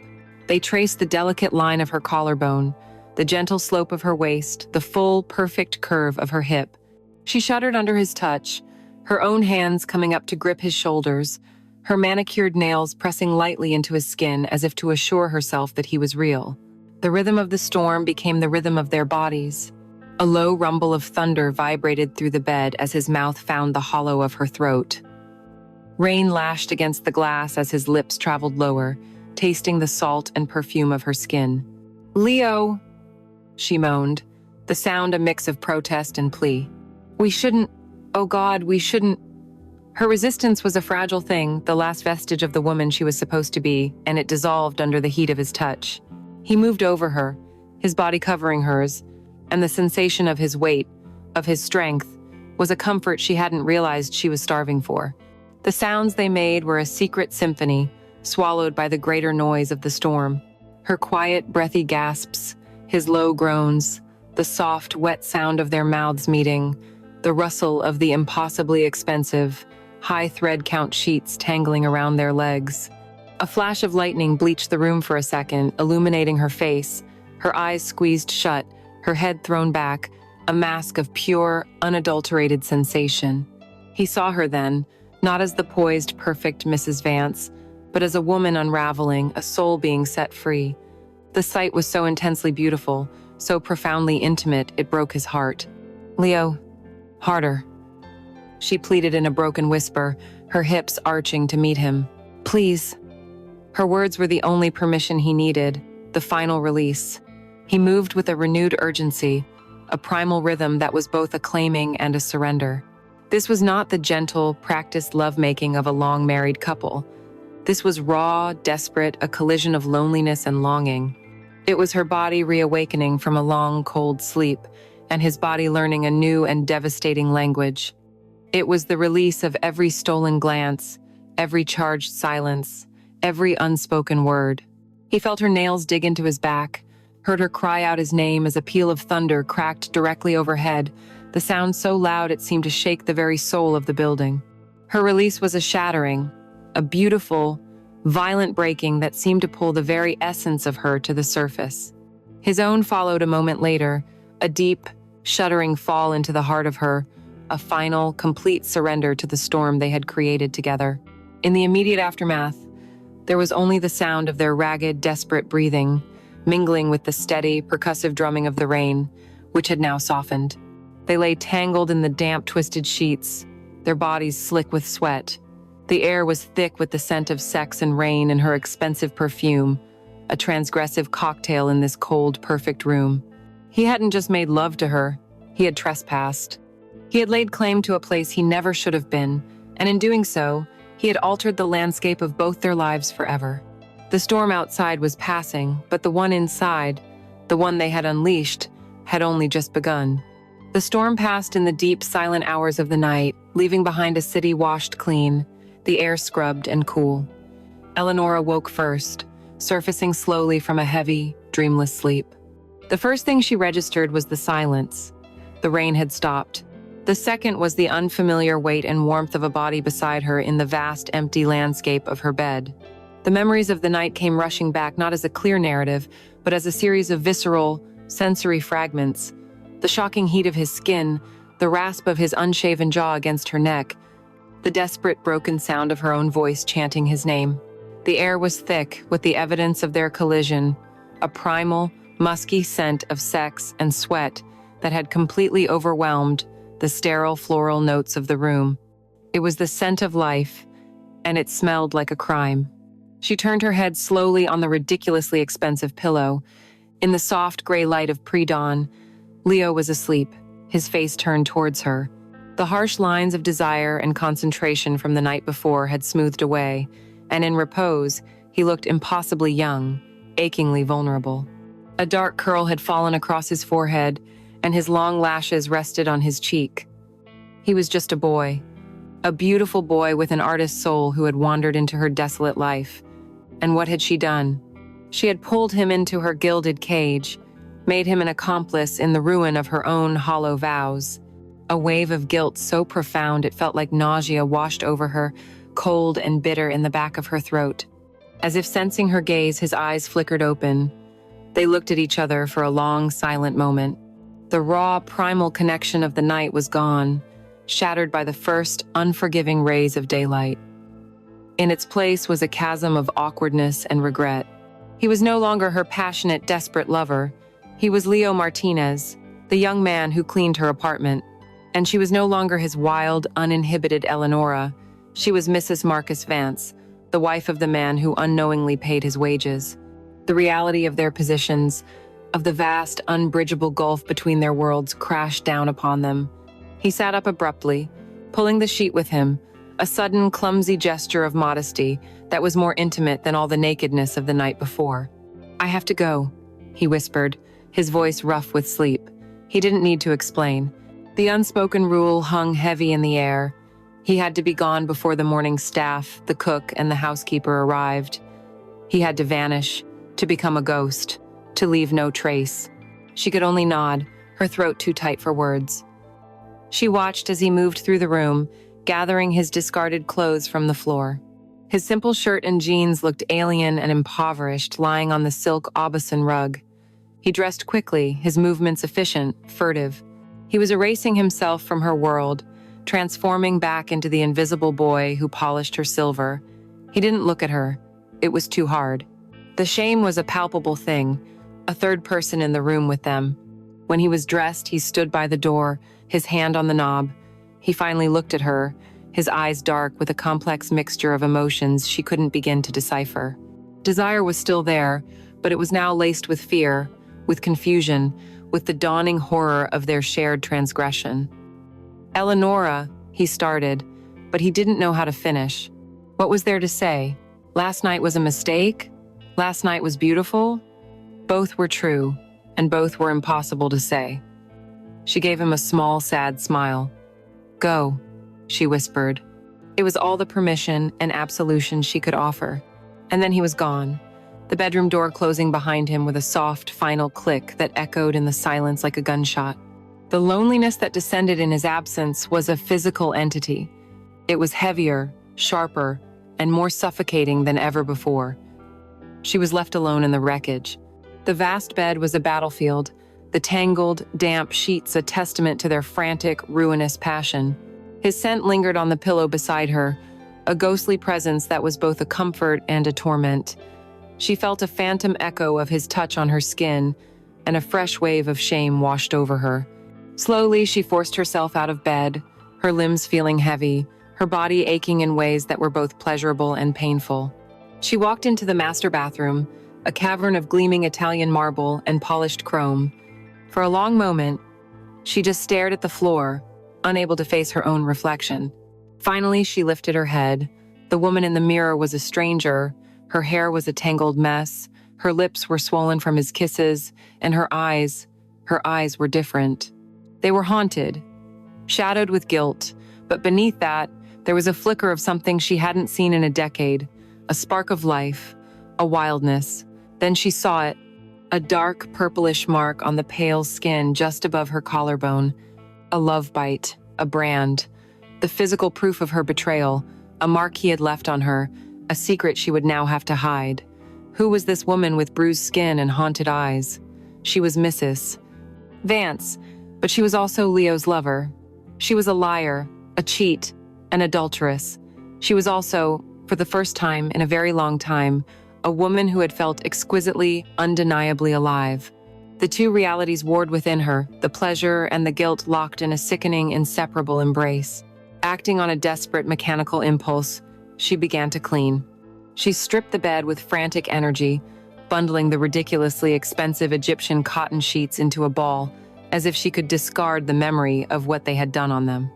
They traced the delicate line of her collarbone, the gentle slope of her waist, the full, perfect curve of her hip. She shuddered under his touch, her own hands coming up to grip his shoulders, her manicured nails pressing lightly into his skin as if to assure herself that he was real. The rhythm of the storm became the rhythm of their bodies. A low rumble of thunder vibrated through the bed as his mouth found the hollow of her throat. Rain lashed against the glass as his lips traveled lower, tasting the salt and perfume of her skin. "Leo," she moaned, the sound a mix of protest and plea. "We shouldn't, oh God, we shouldn't." Her resistance was a fragile thing, the last vestige of the woman she was supposed to be, and it dissolved under the heat of his touch. He moved over her, his body covering hers, and the sensation of his weight, of his strength, was a comfort she hadn't realized she was starving for. The sounds they made were a secret symphony, swallowed by the greater noise of the storm. Her quiet, breathy gasps, his low groans, the soft, wet sound of their mouths meeting, the rustle of the impossibly expensive, high thread count sheets tangling around their legs. A flash of lightning bleached the room for a second, illuminating her face, her eyes squeezed shut, her head thrown back, a mask of pure, unadulterated sensation. He saw her then, not as the poised, perfect Mrs. Vance, but as a woman unraveling, a soul being set free. The sight was so intensely beautiful, so profoundly intimate, it broke his heart. "Leo, harder," she pleaded in a broken whisper, her hips arching to meet him. "Please." Her words were the only permission he needed, the final release. He moved with a renewed urgency, a primal rhythm that was both a claiming and a surrender. This was not the gentle, practiced lovemaking of a long-married couple. This was raw, desperate, a collision of loneliness and longing. It was her body reawakening from a long, cold sleep, and his body learning a new and devastating language. It was the release of every stolen glance, every charged silence, every unspoken word. He felt her nails dig into his back, heard her cry out his name as a peal of thunder cracked directly overhead, the sound so loud it seemed to shake the very soul of the building. Her release was a shattering, a beautiful, violent breaking that seemed to pull the very essence of her to the surface. His own followed a moment later, a deep, shuddering fall into the heart of her, a final, complete surrender to the storm they had created together. In the immediate aftermath, there was only the sound of their ragged, desperate breathing, mingling with the steady, percussive drumming of the rain, which had now softened. They lay tangled in the damp, twisted sheets, their bodies slick with sweat. The air was thick with the scent of sex and rain and her expensive perfume, a transgressive cocktail in this cold, perfect room. He hadn't just made love to her, he had trespassed. He had laid claim to a place he never should have been, and in doing so, he had altered the landscape of both their lives forever. The storm outside was passing, but the one inside, the one they had unleashed, had only just begun. The storm passed in the deep, silent hours of the night, leaving behind a city washed clean, the air scrubbed and cool. Eleanor woke first, surfacing slowly from a heavy, dreamless sleep. The first thing she registered was the silence. The rain had stopped. The second was the unfamiliar weight and warmth of a body beside her in the vast, empty landscape of her bed. The memories of the night came rushing back not as a clear narrative, but as a series of visceral, sensory fragments. The shocking heat of his skin, the rasp of his unshaven jaw against her neck, the desperate, broken sound of her own voice chanting his name. The air was thick with the evidence of their collision, a primal, musky scent of sex and sweat that had completely overwhelmed the sterile floral notes of the room. It was the scent of life, and it smelled like a crime. She turned her head slowly on the ridiculously expensive pillow. In the soft gray light of pre-dawn, Leo was asleep, his face turned towards her. The harsh lines of desire and concentration from the night before had smoothed away, and in repose, he looked impossibly young, achingly vulnerable. A dark curl had fallen across his forehead, and his long lashes rested on his cheek. He was just a boy, a beautiful boy with an artist's soul who had wandered into her desolate life. And what had she done? She had pulled him into her gilded cage, made him an accomplice in the ruin of her own hollow vows. A wave of guilt so profound it felt like nausea washed over her, cold and bitter in the back of her throat. As if sensing her gaze, his eyes flickered open. They looked at each other for a long, silent moment. The raw, primal connection of the night was gone, shattered by the first, unforgiving rays of daylight. In its place was a chasm of awkwardness and regret. He was no longer her passionate, desperate lover. He was Leo Martinez, the young man who cleaned her apartment. And she was no longer his wild, uninhibited Eleonora. She was Mrs. Marcus Vance, the wife of the man who unknowingly paid his wages. The reality of their positions, of the vast, unbridgeable gulf between their worlds crashed down upon them. He sat up abruptly, pulling the sheet with him, a sudden, clumsy gesture of modesty that was more intimate than all the nakedness of the night before. "I have to go," he whispered, his voice rough with sleep. He didn't need to explain. The unspoken rule hung heavy in the air. He had to be gone before the morning staff, the cook, and the housekeeper arrived. He had to vanish, to become a ghost, to leave no trace. She could only nod, her throat too tight for words. She watched as he moved through the room, gathering his discarded clothes from the floor. His simple shirt and jeans looked alien and impoverished, lying on the silk Aubusson rug. He dressed quickly, his movements efficient, furtive. He was erasing himself from her world, transforming back into the invisible boy who polished her silver. He didn't look at her. It was too hard. The shame was a palpable thing, a third person in the room with them. When he was dressed, he stood by the door, his hand on the knob. He finally looked at her, his eyes dark with a complex mixture of emotions she couldn't begin to decipher. Desire was still there, but it was now laced with fear, with confusion, with the dawning horror of their shared transgression. "Eleonora," he started, but he didn't know how to finish. What was there to say? Last night was a mistake? Last night was beautiful? Both were true, and both were impossible to say. She gave him a small, sad smile. "Go," she whispered. It was all the permission and absolution she could offer. And then he was gone, the bedroom door closing behind him with a soft, final click that echoed in the silence like a gunshot. The loneliness that descended in his absence was a physical entity. It was heavier, sharper, and more suffocating than ever before. She was left alone in the wreckage. The vast bed was a battlefield, the tangled, damp sheets a testament to their frantic, ruinous passion. His scent lingered on the pillow beside her, a ghostly presence that was both a comfort and a torment. She felt a phantom echo of his touch on her skin, and a fresh wave of shame washed over her. Slowly, she forced herself out of bed, her limbs feeling heavy, her body aching in ways that were both pleasurable and painful. She walked into the master bathroom, a cavern of gleaming Italian marble and polished chrome. For a long moment, she just stared at the floor, unable to face her own reflection. Finally, she lifted her head. The woman in the mirror was a stranger. Her hair was a tangled mess. Her lips were swollen from his kisses, and her eyes were different. They were haunted, shadowed with guilt, but beneath that, there was a flicker of something she hadn't seen in a decade, a spark of life, a wildness. Then she saw it, a dark purplish mark on the pale skin just above her collarbone, a love bite, a brand, the physical proof of her betrayal, a mark he had left on her, a secret she would now have to hide. Who was this woman with bruised skin and haunted eyes? She was Mrs. Vance, but she was also Leo's lover. She was a liar, a cheat, an adulteress. She was also, for the first time in a very long time, a woman who had felt exquisitely, undeniably alive. The two realities warred within her, the pleasure and the guilt locked in a sickening, inseparable embrace. Acting on a desperate mechanical impulse, she began to clean. She stripped the bed with frantic energy, bundling the ridiculously expensive Egyptian cotton sheets into a ball, as if she could discard the memory of what they had done on them.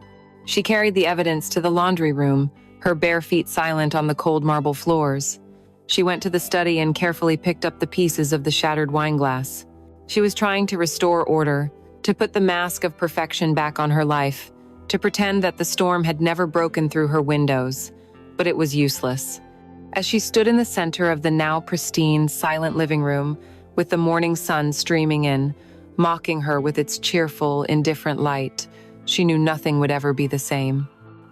She carried the evidence to the laundry room, her bare feet silent on the cold marble floors. She went to the study and carefully picked up the pieces of the shattered wine glass. She was trying to restore order, to put the mask of perfection back on her life, to pretend that the storm had never broken through her windows, but it was useless. As she stood in the center of the now pristine, silent living room, with the morning sun streaming in, mocking her with its cheerful, indifferent light, she knew nothing would ever be the same.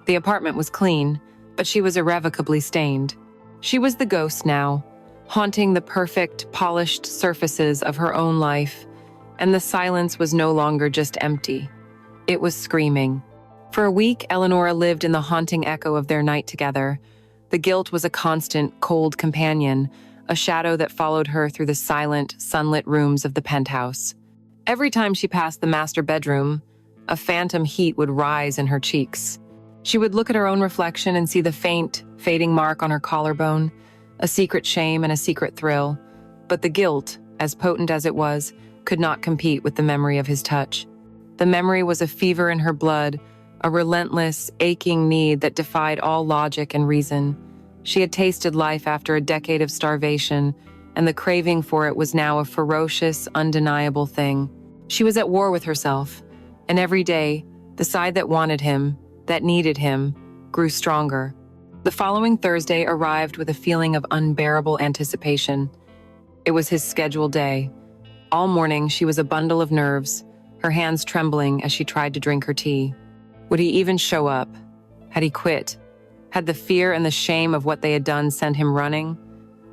The apartment was clean, but she was irrevocably stained. She was the ghost now, haunting the perfect, polished surfaces of her own life, and the silence was no longer just empty. It was screaming. For a week, Eleonora lived in the haunting echo of their night together. The guilt was a constant, cold companion, a shadow that followed her through the silent, sunlit rooms of the penthouse. Every time she passed the master bedroom, a phantom heat would rise in her cheeks. She would look at her own reflection and see the faint, fading mark on her collarbone, a secret shame and a secret thrill. But the guilt, as potent as it was, could not compete with the memory of his touch. The memory was a fever in her blood, a relentless, aching need that defied all logic and reason. She had tasted life after a decade of starvation, and the craving for it was now a ferocious, undeniable thing. She was at war with herself, and every day, the side that wanted him, that needed him, grew stronger. The following Thursday arrived with a feeling of unbearable anticipation. It was his scheduled day. All morning, she was a bundle of nerves, her hands trembling as she tried to drink her tea. Would he even show up? Had he quit? Had the fear and the shame of what they had done sent him running?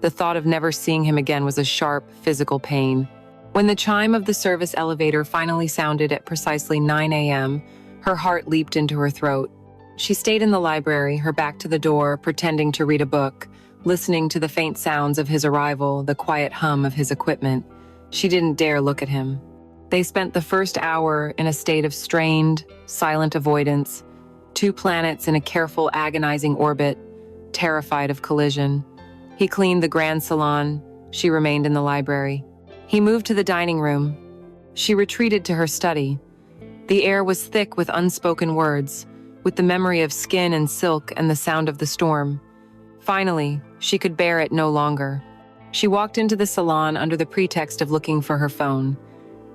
The thought of never seeing him again was a sharp, physical pain. When the chime of the service elevator finally sounded at precisely 9 a.m., her heart leaped into her throat. She stayed in the library, her back to the door, pretending to read a book, listening to the faint sounds of his arrival, the quiet hum of his equipment. She didn't dare look at him. They spent the first hour in a state of strained, silent avoidance, two planets in a careful, agonizing orbit, terrified of collision. He cleaned the grand salon. She remained in the library. He moved to the dining room. She retreated to her study. The air was thick with unspoken words, with the memory of skin and silk and the sound of the storm. Finally, she could bear it no longer. She walked into the salon under the pretext of looking for her phone.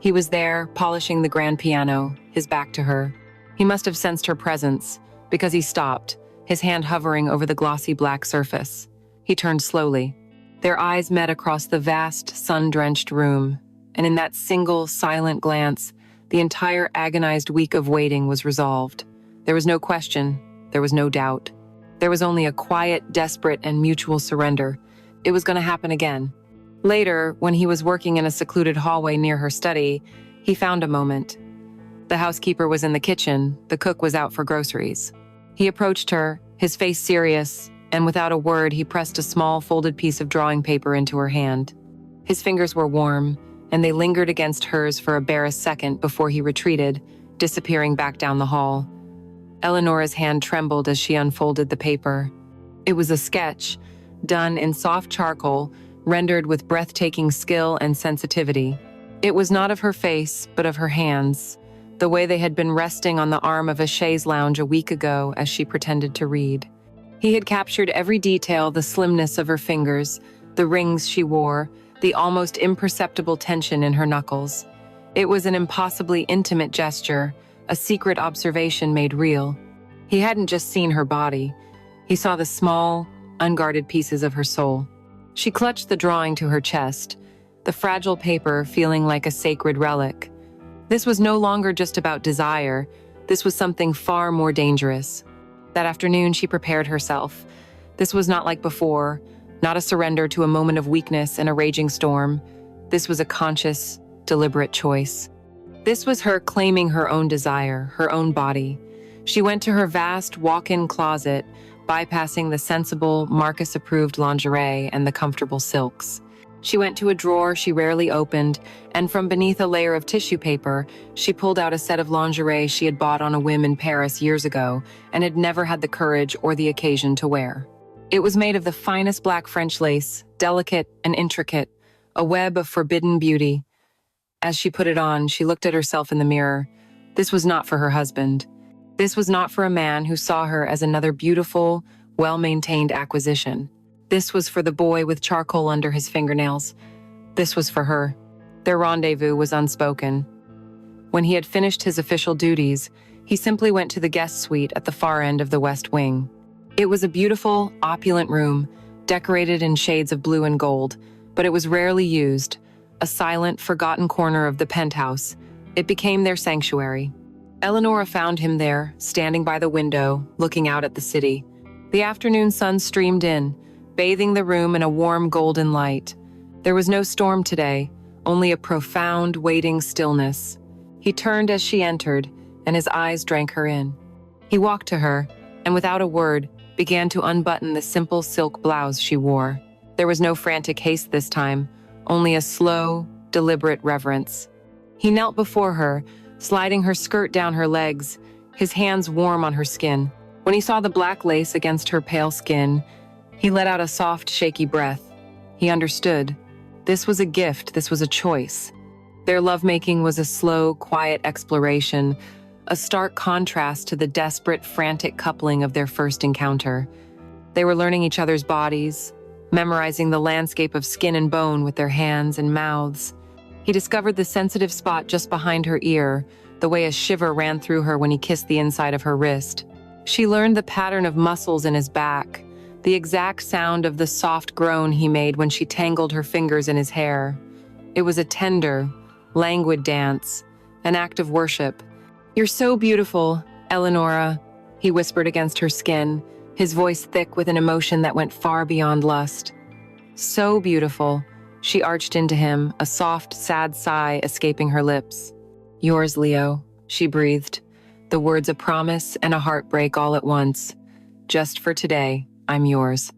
He was there, polishing the grand piano, his back to her. He must have sensed her presence, because he stopped, his hand hovering over the glossy black surface. He turned slowly. Their eyes met across the vast, sun-drenched room, and in that single, silent glance, the entire agonized week of waiting was resolved. There was no question, there was no doubt. There was only a quiet, desperate, and mutual surrender. It was going to happen again. Later, when he was working in a secluded hallway near her study, he found a moment. The housekeeper was in the kitchen, the cook was out for groceries. He approached her, his face serious, and without a word, he pressed a small folded piece of drawing paper into her hand. His fingers were warm, and they lingered against hers for a barest second before he retreated, disappearing back down the hall. Eleanora's hand trembled as she unfolded the paper. It was a sketch, done in soft charcoal, rendered with breathtaking skill and sensitivity. It was not of her face, but of her hands, the way they had been resting on the arm of a chaise lounge a week ago as she pretended to read. He had captured every detail, the slimness of her fingers, the rings she wore, the almost imperceptible tension in her knuckles. It was an impossibly intimate gesture, a secret observation made real. He hadn't just seen her body. He saw the small, unguarded pieces of her soul. She clutched the drawing to her chest, the fragile paper feeling like a sacred relic. This was no longer just about desire. This was something far more dangerous. That afternoon, she prepared herself. This was not like before, not a surrender to a moment of weakness in a raging storm. This was a conscious, deliberate choice. This was her claiming her own desire, her own body. She went to her vast walk-in closet, bypassing the sensible, Marcus-approved lingerie and the comfortable silks. She went to a drawer she rarely opened, and from beneath a layer of tissue paper, she pulled out a set of lingerie she had bought on a whim in Paris years ago and had never had the courage or the occasion to wear. It was made of the finest black French lace, delicate and intricate, a web of forbidden beauty. As she put it on, she looked at herself in the mirror. This was not for her husband. This was not for a man who saw her as another beautiful, well-maintained acquisition. This was for the boy with charcoal under his fingernails. This was for her. Their rendezvous was unspoken. When he had finished his official duties, he simply went to the guest suite at the far end of the West Wing. It was a beautiful, opulent room, decorated in shades of blue and gold, but it was rarely used, a silent, forgotten corner of the penthouse. It became their sanctuary. Eleanora found him there, standing by the window, looking out at the city. The afternoon sun streamed in, bathing the room in a warm golden light. There was no storm today, only a profound, waiting stillness. He turned as she entered, and his eyes drank her in. He walked to her, and without a word, began to unbutton the simple silk blouse she wore. There was no frantic haste this time, only a slow, deliberate reverence. He knelt before her, sliding her skirt down her legs, his hands warm on her skin. When he saw the black lace against her pale skin, he let out a soft, shaky breath. He understood. This was a gift, this was a choice. Their lovemaking was a slow, quiet exploration, a stark contrast to the desperate, frantic coupling of their first encounter. They were learning each other's bodies, memorizing the landscape of skin and bone with their hands and mouths. He discovered the sensitive spot just behind her ear, the way a shiver ran through her when he kissed the inside of her wrist. She learned the pattern of muscles in his back, the exact sound of the soft groan he made when she tangled her fingers in his hair. It was a tender, languid dance, an act of worship. "You're so beautiful, Eleonora," he whispered against her skin, his voice thick with an emotion that went far beyond lust. "So beautiful," she arched into him, a soft, sad sigh escaping her lips. "Yours, Leo," she breathed, the words a promise and a heartbreak all at once. "Just for today, I'm yours."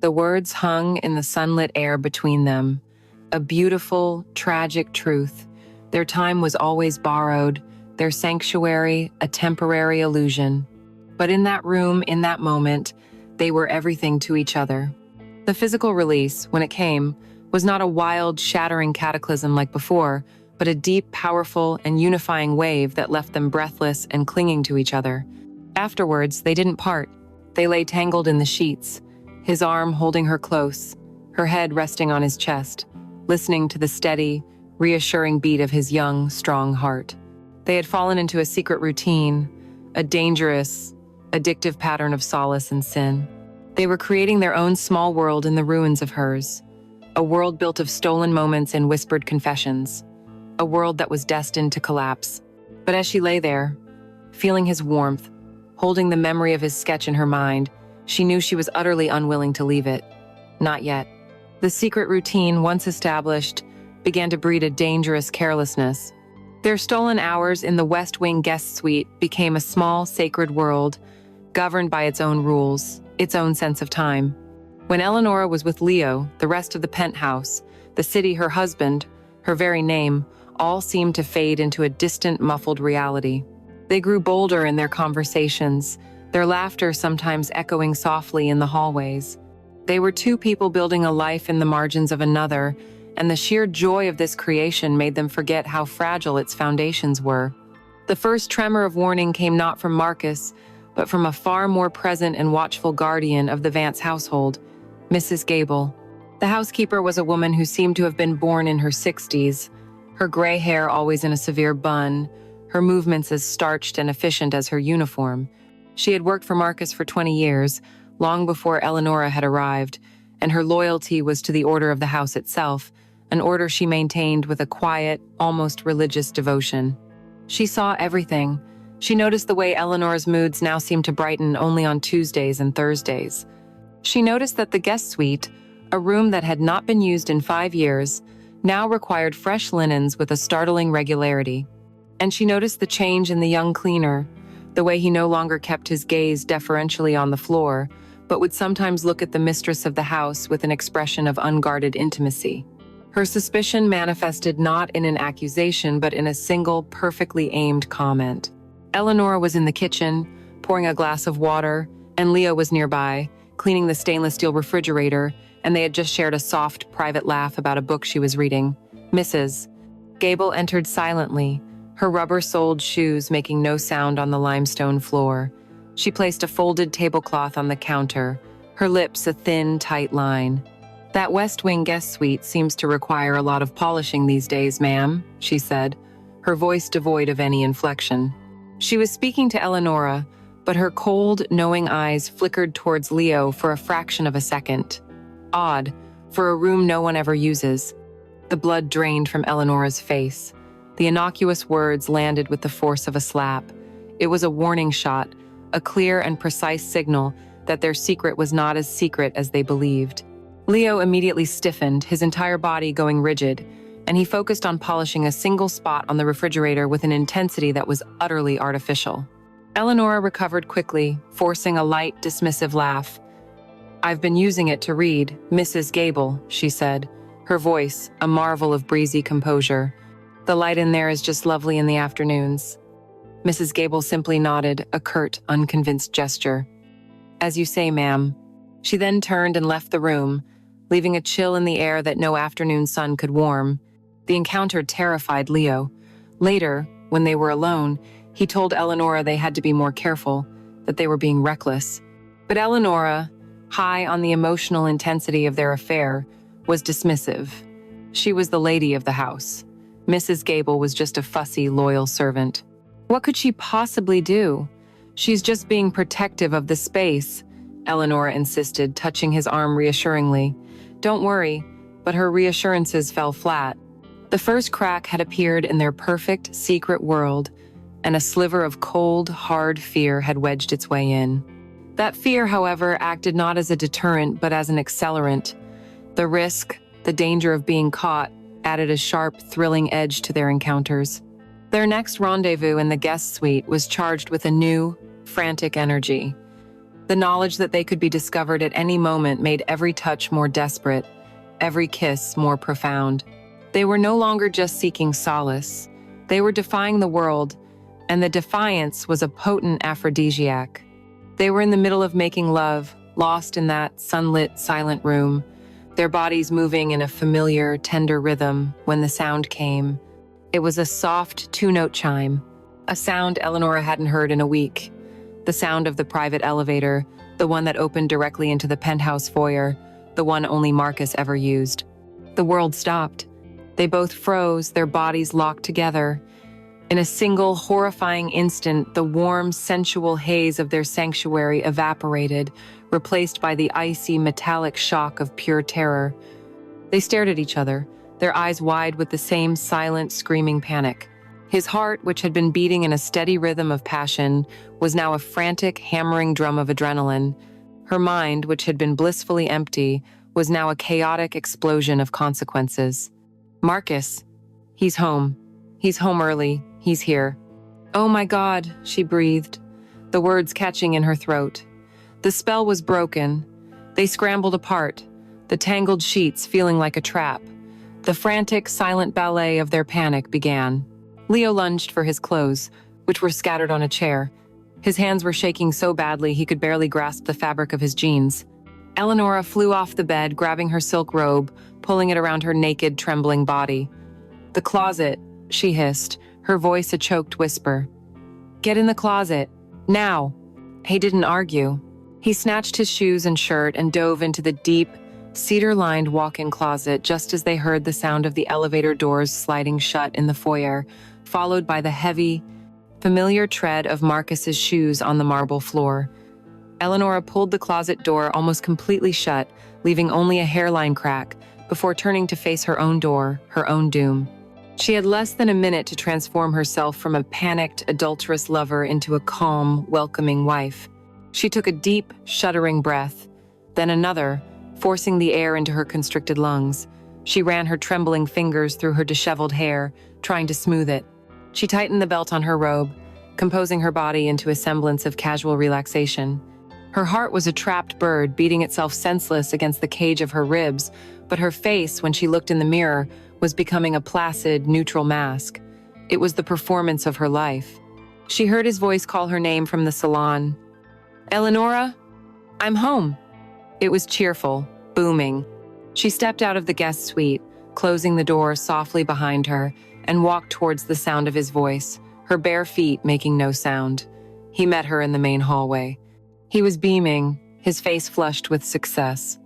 The words hung in the sunlit air between them, a beautiful, tragic truth. Their time was always borrowed, their sanctuary a temporary illusion. But in that room, in that moment, they were everything to each other. The physical release, when it came, was not a wild, shattering cataclysm like before, but a deep, powerful, and unifying wave that left them breathless and clinging to each other. Afterwards, they didn't part. They lay tangled in the sheets, his arm holding her close, her head resting on his chest, listening to the steady, reassuring beat of his young, strong heart. They had fallen into a secret routine, a dangerous, addictive pattern of solace and sin. They were creating their own small world in the ruins of hers, a world built of stolen moments and whispered confessions, a world that was destined to collapse. But as she lay there, feeling his warmth, holding the memory of his sketch in her mind, she knew she was utterly unwilling to leave it. Not yet. The secret routine, once established, began to breed a dangerous carelessness. Their stolen hours in the West Wing guest suite became a small, sacred world, governed by its own rules, its own sense of time. When Eleonora was with Leo, the rest of the penthouse, the city, her husband, her very name, all seemed to fade into a distant, muffled reality. They grew bolder in their conversations, their laughter sometimes echoing softly in the hallways. They were two people building a life in the margins of another, and the sheer joy of this creation made them forget how fragile its foundations were. The first tremor of warning came not from Marcus, but from a far more present and watchful guardian of the Vance household, Mrs. Gable. The housekeeper was a woman who seemed to have been born in her 60s, her gray hair always in a severe bun, her movements as starched and efficient as her uniform. She had worked for Marcus for 20 years, long before Eleonora had arrived, and her loyalty was to the order of the house itself, an order she maintained with a quiet, almost religious devotion. She saw everything. She noticed the way Eleanor's moods now seemed to brighten only on Tuesdays and Thursdays. She noticed that the guest suite, a room that had not been used in 5 years, now required fresh linens with a startling regularity. And she noticed the change in the young cleaner, the way he no longer kept his gaze deferentially on the floor, but would sometimes look at the mistress of the house with an expression of unguarded intimacy. Her suspicion manifested not in an accusation, but in a single, perfectly aimed comment. Eleanor was in the kitchen, pouring a glass of water, and Leo was nearby, cleaning the stainless steel refrigerator, and they had just shared a soft, private laugh about a book she was reading. Mrs. Gable entered silently, her rubber-soled shoes making no sound on the limestone floor. She placed a folded tablecloth on the counter, her lips a thin, tight line. "That West Wing guest suite seems to require a lot of polishing these days, ma'am," she said, her voice devoid of any inflection. She was speaking to Eleonora, but her cold, knowing eyes flickered towards Leo for a fraction of a second. Odd, for a room no one ever uses. The blood drained from Eleonora's face. The innocuous words landed with the force of a slap. It was a warning shot, a clear and precise signal that their secret was not as secret as they believed. Leo immediately stiffened, his entire body going rigid, and he focused on polishing a single spot on the refrigerator with an intensity that was utterly artificial. Eleonora recovered quickly, forcing a light, dismissive laugh. "I've been using it to read, Mrs. Gable," she said, her voice a marvel of breezy composure. "The light in there is just lovely in the afternoons." Mrs. Gable simply nodded, a curt, unconvinced gesture. "As you say, ma'am." She then turned and left the room, leaving a chill in the air that no afternoon sun could warm. The encounter terrified Leo. Later, when they were alone, he told Eleonora they had to be more careful, that they were being reckless. But Eleonora, high on the emotional intensity of their affair, was dismissive. She was the lady of the house. Mrs. Gable was just a fussy, loyal servant. What could she possibly do? She's just being protective of the space, Eleonora insisted, touching his arm reassuringly. Don't worry, but her reassurances fell flat. The first crack had appeared in their perfect, secret world, and a sliver of cold, hard fear had wedged its way in. That fear, however, acted not as a deterrent but as an accelerant. The risk, the danger of being caught, added a sharp, thrilling edge to their encounters. Their next rendezvous in the guest suite was charged with a new, frantic energy. The knowledge that they could be discovered at any moment made every touch more desperate, every kiss more profound. They were no longer just seeking solace. They were defying the world, and the defiance was a potent aphrodisiac. They were in the middle of making love, lost in that sunlit, silent room, their bodies moving in a familiar, tender rhythm when the sound came. It was a soft two-note chime, a sound Eleonora hadn't heard in a week. The sound of the private elevator, the one that opened directly into the penthouse foyer, the one only Marcus ever used. The world stopped. They both froze, their bodies locked together. In a single, horrifying instant, the warm, sensual haze of their sanctuary evaporated, replaced by the icy, metallic shock of pure terror. They stared at each other, their eyes wide with the same silent, screaming panic. His heart, which had been beating in a steady rhythm of passion, was now a frantic, hammering drum of adrenaline. Her mind, which had been blissfully empty, was now a chaotic explosion of consequences. Marcus. He's home. He's home early. He's here. Oh my God, she breathed, the words catching in her throat. The spell was broken. They scrambled apart, the tangled sheets feeling like a trap. The frantic, silent ballet of their panic began. Leo lunged for his clothes, which were scattered on a chair. His hands were shaking so badly he could barely grasp the fabric of his jeans. Eleonora flew off the bed, grabbing her silk robe, pulling it around her naked, trembling body. The closet, she hissed, her voice a choked whisper. Get in the closet, now. He didn't argue. He snatched his shoes and shirt and dove into the deep, cedar-lined walk-in closet just as they heard the sound of the elevator doors sliding shut in the foyer, followed by the heavy, familiar tread of Marcus's shoes on the marble floor. Eleonora pulled the closet door almost completely shut, leaving only a hairline crack, before turning to face her own door, her own doom. She had less than a minute to transform herself from a panicked, adulterous lover into a calm, welcoming wife. She took a deep, shuddering breath, then another, forcing the air into her constricted lungs. She ran her trembling fingers through her disheveled hair, trying to smooth it. She tightened the belt on her robe, composing her body into a semblance of casual relaxation. Her heart was a trapped bird beating itself senseless against the cage of her ribs, but her face, when she looked in the mirror, was becoming a placid, neutral mask. It was the performance of her life. She heard his voice call her name from the salon. Eleonora, I'm home. It was cheerful, booming. She stepped out of the guest suite, closing the door softly behind her, and walked towards the sound of his voice, her bare feet making no sound. He met her in the main hallway. He was beaming, his face flushed with success.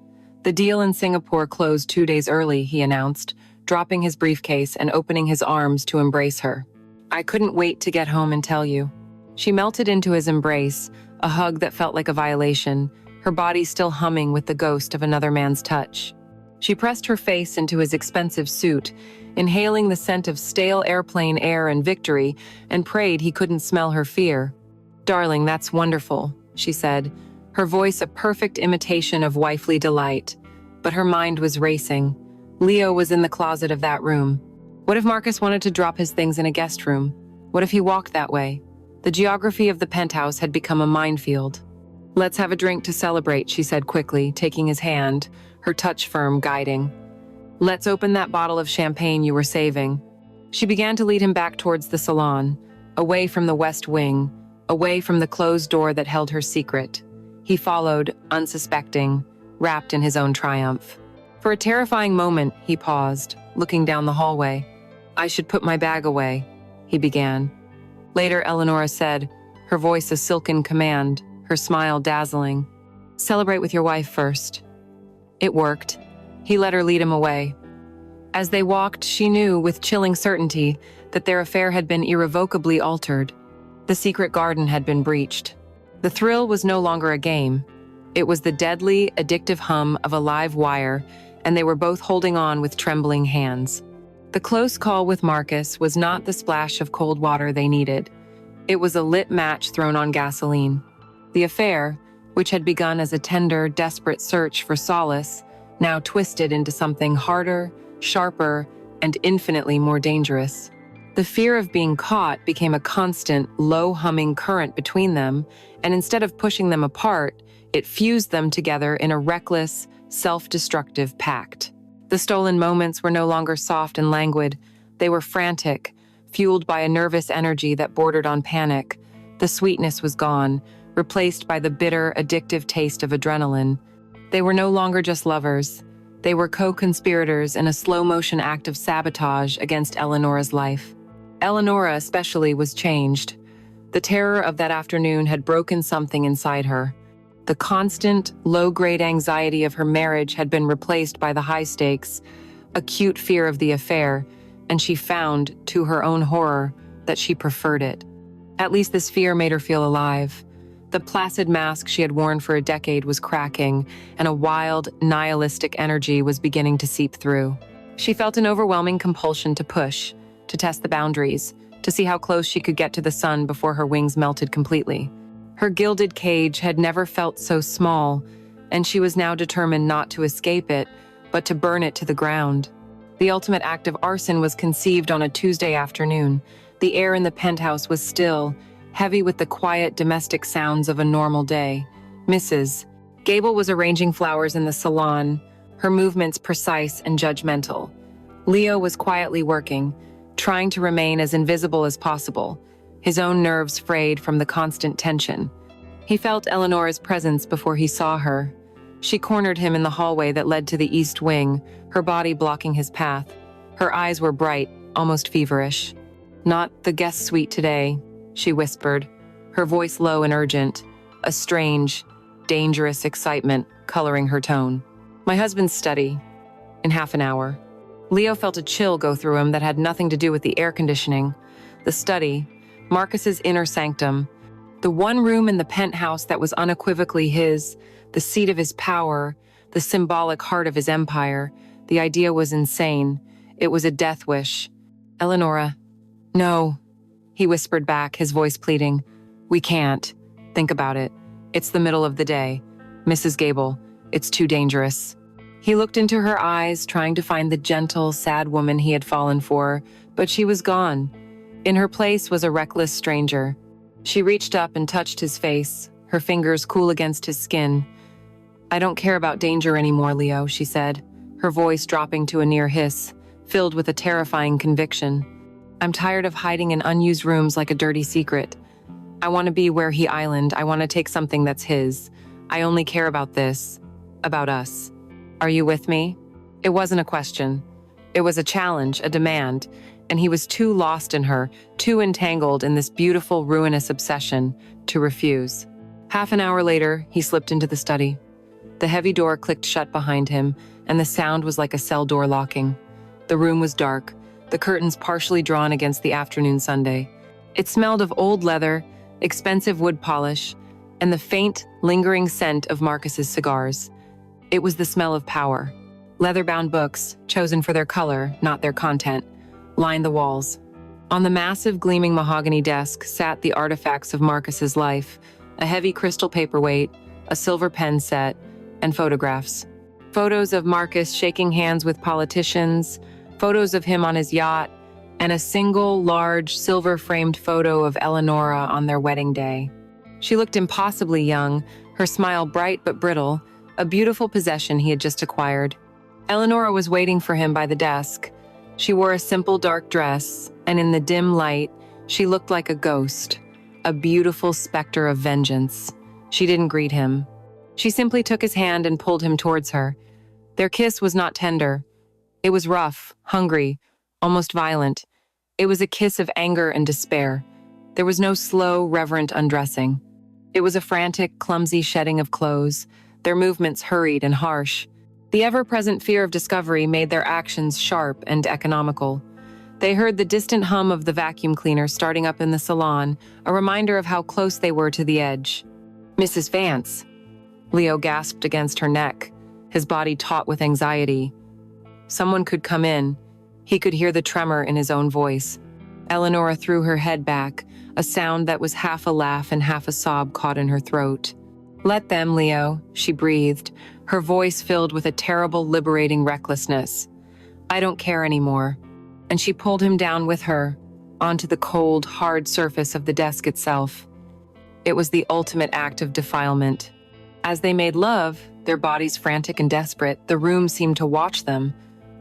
The deal in Singapore closed 2 days early, he announced, dropping his briefcase and opening his arms to embrace her. I couldn't wait to get home and tell you. She melted into his embrace, a hug that felt like a violation, her body still humming with the ghost of another man's touch. She pressed her face into his expensive suit, inhaling the scent of stale airplane air and victory, and prayed he couldn't smell her fear. Darling, that's wonderful, she said, her voice a perfect imitation of wifely delight. But her mind was racing. Leo was in the closet of that room. What if Marcus wanted to drop his things in a guest room? What if he walked that way? The geography of the penthouse had become a minefield. Let's have a drink to celebrate, she said quickly, taking his hand, her touch firm, guiding. Let's open that bottle of champagne you were saving. She began to lead him back towards the salon, away from the west wing, away from the closed door that held her secret. He followed, unsuspecting, wrapped in his own triumph. For a terrifying moment, he paused, looking down the hallway. "I should put my bag away," he began. Later, Eleonora said, her voice a silken command, her smile dazzling. "Celebrate with your wife first." It worked. He let her lead him away. As they walked, she knew with chilling certainty that their affair had been irrevocably altered. The secret garden had been breached. The thrill was no longer a game. It was the deadly, addictive hum of a live wire, and they were both holding on with trembling hands. The close call with Marcus was not the splash of cold water they needed. It was a lit match thrown on gasoline. The affair, which had begun as a tender, desperate search for solace, now twisted into something harder, sharper, and infinitely more dangerous. The fear of being caught became a constant, low-humming current between them, and instead of pushing them apart, it fused them together in a reckless, self-destructive pact. The stolen moments were no longer soft and languid. They were frantic, fueled by a nervous energy that bordered on panic. The sweetness was gone, replaced by the bitter, addictive taste of adrenaline. They were no longer just lovers. They were co-conspirators in a slow-motion act of sabotage against Eleonora's life. Eleonora especially was changed. The terror of that afternoon had broken something inside her. The constant, low-grade anxiety of her marriage had been replaced by the high-stakes, acute fear of the affair, and she found, to her own horror, that she preferred it. At least this fear made her feel alive. The placid mask she had worn for a decade was cracking, and a wild, nihilistic energy was beginning to seep through. She felt an overwhelming compulsion to push, to test the boundaries, to see how close she could get to the sun before her wings melted completely. Her gilded cage had never felt so small, and she was now determined not to escape it, but to burn it to the ground. The ultimate act of arson was conceived on a Tuesday afternoon. The air in the penthouse was still, heavy with the quiet domestic sounds of a normal day. Mrs. Gable was arranging flowers in the salon, her movements precise and judgmental. Leo was quietly working, trying to remain as invisible as possible, his own nerves frayed from the constant tension. He felt Eleonora's presence before he saw her. She cornered him in the hallway that led to the east wing, her body blocking his path. Her eyes were bright, almost feverish. "Not the guest suite today," she whispered, her voice low and urgent, a strange, dangerous excitement coloring her tone. "My husband's study, in half an hour." Leo felt a chill go through him that had nothing to do with the air conditioning. The study, Marcus's inner sanctum, the one room in the penthouse that was unequivocally his, the seat of his power, the symbolic heart of his empire. The idea was insane. It was a death wish. "Eleonora." "No," he whispered back, his voice pleading. "We can't. Think about it. It's the middle of the day. Mrs. Gable, it's too dangerous." He looked into her eyes, trying to find the gentle, sad woman he had fallen for, but she was gone. In her place was a reckless stranger. She reached up and touched his face, her fingers cool against his skin. "I don't care about danger anymore, Leo," she said, her voice dropping to a near hiss, filled with a terrifying conviction. "I'm tired of hiding in unused rooms like a dirty secret. I want to be where he island. I want to take something that's his. I only care about this, about us. Are you with me?" It wasn't a question. It was a challenge, a demand, and he was too lost in her, too entangled in this beautiful, ruinous obsession, to refuse. Half an hour later, he slipped into the study. The heavy door clicked shut behind him, and the sound was like a cell door locking. The room was dark, the curtains partially drawn against the afternoon Sunday. It smelled of old leather, expensive wood polish, and the faint, lingering scent of Marcus's cigars. It was the smell of power. Leather-bound books, chosen for their color, not their content, lined the walls. On the massive, gleaming mahogany desk sat the artifacts of Marcus's life, a heavy crystal paperweight, a silver pen set, and photographs. Photos of Marcus shaking hands with politicians, photos of him on his yacht, and a single, large, silver-framed photo of Eleonora on their wedding day. She looked impossibly young, her smile bright but brittle, a beautiful possession he had just acquired. Eleonora was waiting for him by the desk. She wore a simple dark dress, and in the dim light, she looked like a ghost, a beautiful specter of vengeance. She didn't greet him. She simply took his hand and pulled him towards her. Their kiss was not tender. It was rough, hungry, almost violent. It was a kiss of anger and despair. There was no slow, reverent undressing. It was a frantic, clumsy shedding of clothes, their movements hurried and harsh. The ever-present fear of discovery made their actions sharp and economical. They heard the distant hum of the vacuum cleaner starting up in the salon, a reminder of how close they were to the edge. "Mrs. Vance," Leo gasped against her neck, his body taut with anxiety. Someone could come in. He could hear the tremor in his own voice. Eleanor threw her head back, a sound that was half a laugh and half a sob caught in her throat. "Let them, Leo," she breathed, her voice filled with a terrible, liberating recklessness. "I don't care anymore." And she pulled him down with her, onto the cold, hard surface of the desk itself. It was the ultimate act of defilement. As they made love, their bodies frantic and desperate, the room seemed to watch them.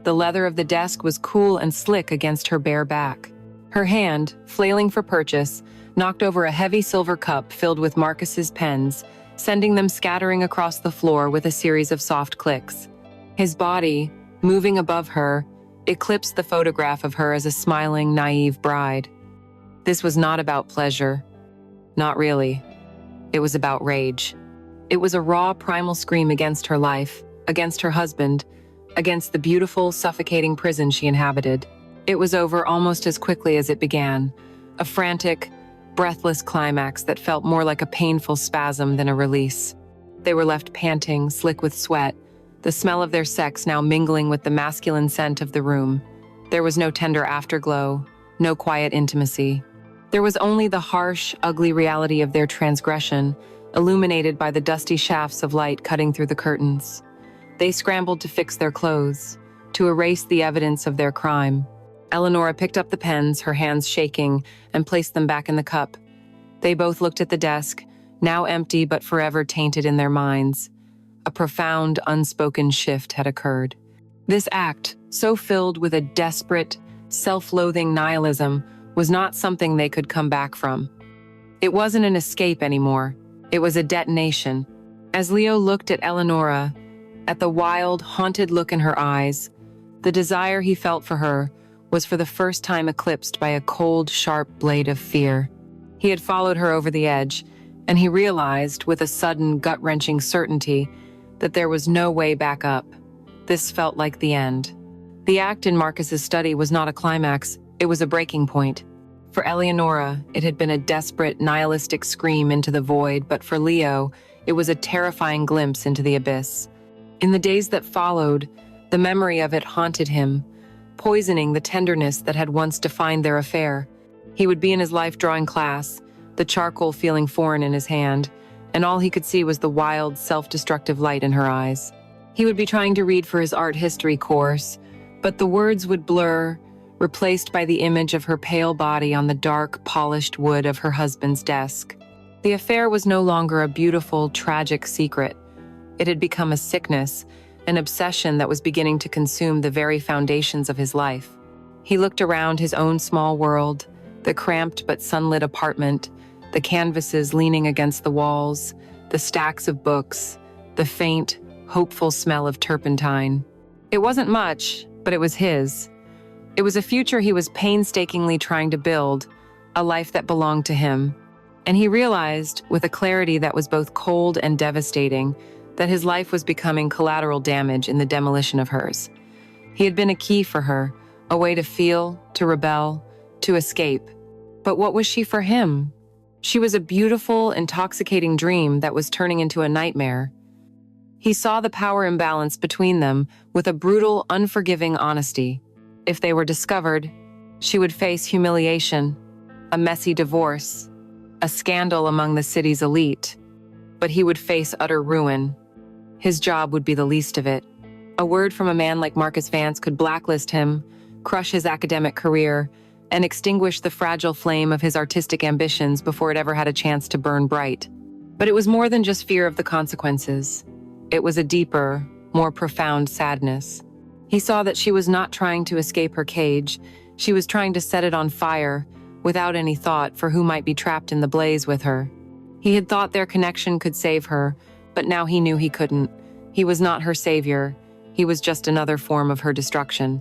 The leather of the desk was cool and slick against her bare back. Her hand, flailing for purchase, knocked over a heavy silver cup filled with Marcus's pens, sending them scattering across the floor with a series of soft clicks. His body, moving above her, eclipsed the photograph of her as a smiling, naive bride. This was not about pleasure. Not really. It was about rage. It was a raw, primal scream against her life, against her husband, against the beautiful, suffocating prison she inhabited. It was over almost as quickly as it began, a frantic, breathless climax that felt more like a painful spasm than a release. They were left panting, slick with sweat, the smell of their sex now mingling with the masculine scent of the room. There was no tender afterglow, no quiet intimacy. There was only the harsh, ugly reality of their transgression, illuminated by the dusty shafts of light cutting through the curtains. They scrambled to fix their clothes, to erase the evidence of their crime. Eleanor picked up the pens, her hands shaking, and placed them back in the cup. They both looked at the desk, now empty but forever tainted in their minds. A profound, unspoken shift had occurred. This act, so filled with a desperate, self-loathing nihilism, was not something they could come back from. It wasn't an escape anymore. It was a detonation. As Leo looked at Eleonora, at the wild, haunted look in her eyes, the desire he felt for her was for the first time eclipsed by a cold, sharp blade of fear. He had followed her over the edge, and he realized, with a sudden, gut-wrenching certainty, that there was no way back up. This felt like the end. The act in Marcus's study was not a climax, it was a breaking point. For Eleonora, it had been a desperate, nihilistic scream into the void, but for Leo, it was a terrifying glimpse into the abyss. In the days that followed, the memory of it haunted him, poisoning the tenderness that had once defined their affair. He would be in his life drawing class, the charcoal feeling foreign in his hand, and all he could see was the wild, self-destructive light in her eyes. He would be trying to read for his art history course, but the words would blur, replaced by the image of her pale body on the dark, polished wood of her husband's desk. The affair was no longer a beautiful, tragic secret. It had become a sickness, an obsession that was beginning to consume the very foundations of his life. He looked around his own small world, the cramped but sunlit apartment, the canvases leaning against the walls, the stacks of books, the faint, hopeful smell of turpentine. It wasn't much, but it was his. It was a future he was painstakingly trying to build, a life that belonged to him. And he realized, with a clarity that was both cold and devastating, that his life was becoming collateral damage in the demolition of hers. He had been a key for her, a way to feel, to rebel, to escape. But what was she for him? She was a beautiful, intoxicating dream that was turning into a nightmare. He saw the power imbalance between them with a brutal, unforgiving honesty. If they were discovered, she would face humiliation, a messy divorce, a scandal among the city's elite. But he would face utter ruin. His job would be the least of it. A word from a man like Marcus Vance could blacklist him, crush his academic career, and extinguish the fragile flame of his artistic ambitions before it ever had a chance to burn bright. But it was more than just fear of the consequences. It was a deeper, more profound sadness. He saw that she was not trying to escape her cage. She was trying to set it on fire, without any thought for who might be trapped in the blaze with her. He had thought their connection could save her, but now he knew he couldn't. He was not her savior. He was just another form of her destruction.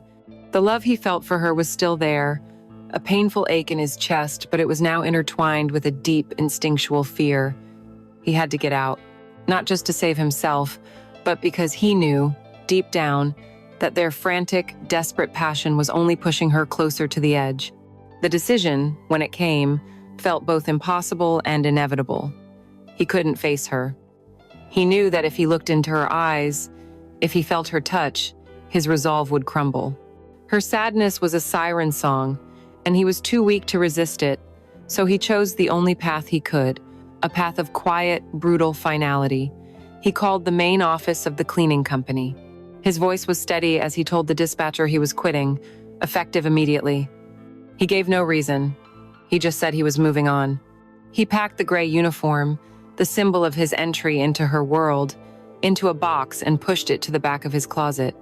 The love he felt for her was still there, a painful ache in his chest, but it was now intertwined with a deep, instinctual fear. He had to get out, not just to save himself, but because he knew, deep down, that their frantic, desperate passion was only pushing her closer to the edge. The decision, when it came, felt both impossible and inevitable. He couldn't face her. He knew that if he looked into her eyes, if he felt her touch, his resolve would crumble. Her sadness was a siren song, and he was too weak to resist it, so he chose the only path he could, a path of quiet, brutal finality. He called the main office of the cleaning company. His voice was steady as he told the dispatcher he was quitting, effective immediately. He gave no reason. He just said he was moving on. He packed the gray uniform, the symbol of his entry into her world, into a box and pushed it to the back of his closet.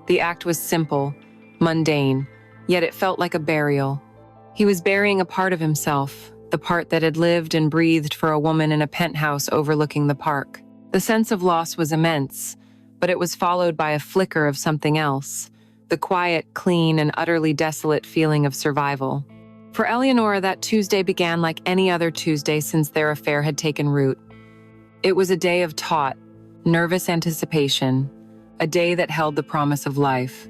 The act was simple, mundane, yet it felt like a burial. He was burying a part of himself, the part that had lived and breathed for a woman in a penthouse overlooking the park. The sense of loss was immense, but it was followed by a flicker of something else, the quiet, clean, and utterly desolate feeling of survival. For Eleonora, that Tuesday began like any other Tuesday since their affair had taken root. It was a day of taut, nervous anticipation, a day that held the promise of life.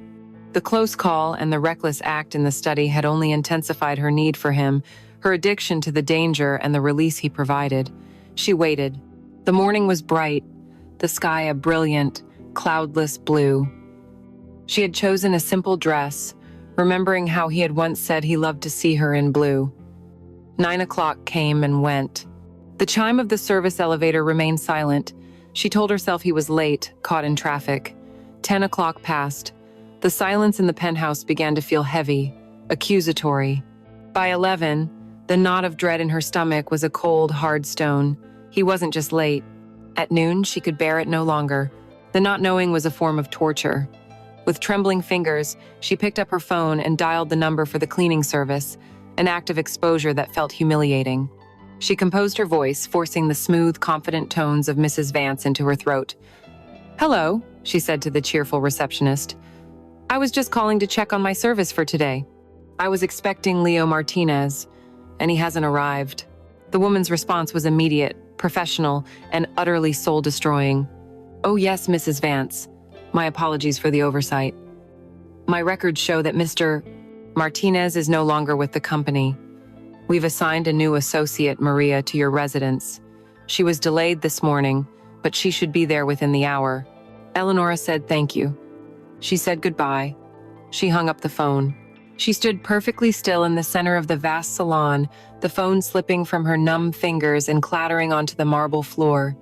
The close call and the reckless act in the study had only intensified her need for him, her addiction to the danger and the release he provided. She waited. The morning was bright, the sky a brilliant, cloudless blue. She had chosen a simple dress, remembering how he had once said he loved to see her in blue. 9 o'clock came and went. The chime of the service elevator remained silent. She told herself he was late, caught in traffic. 10 o'clock passed. The silence in the penthouse began to feel heavy, accusatory. By 11, the knot of dread in her stomach was a cold, hard stone. He wasn't just late. At noon, she could bear it no longer. The not knowing was a form of torture. With trembling fingers, she picked up her phone and dialed the number for the cleaning service, an act of exposure that felt humiliating. She composed her voice, forcing the smooth, confident tones of Mrs. Vance into her throat. "Hello," she said to the cheerful receptionist. "I was just calling to check on my service for today. I was expecting Leo Martinez, and he hasn't arrived." The woman's response was immediate, professional, and utterly soul-destroying. "Oh yes, Mrs. Vance. My apologies for the oversight. My records show that Mr. Martinez is no longer with the company. We've assigned a new associate, Maria, to your residence. She was delayed this morning, but she should be there within the hour." Eleonora said thank you. She said goodbye. She hung up the phone. She stood perfectly still in the center of the vast salon, the phone slipping from her numb fingers and clattering onto the marble floor.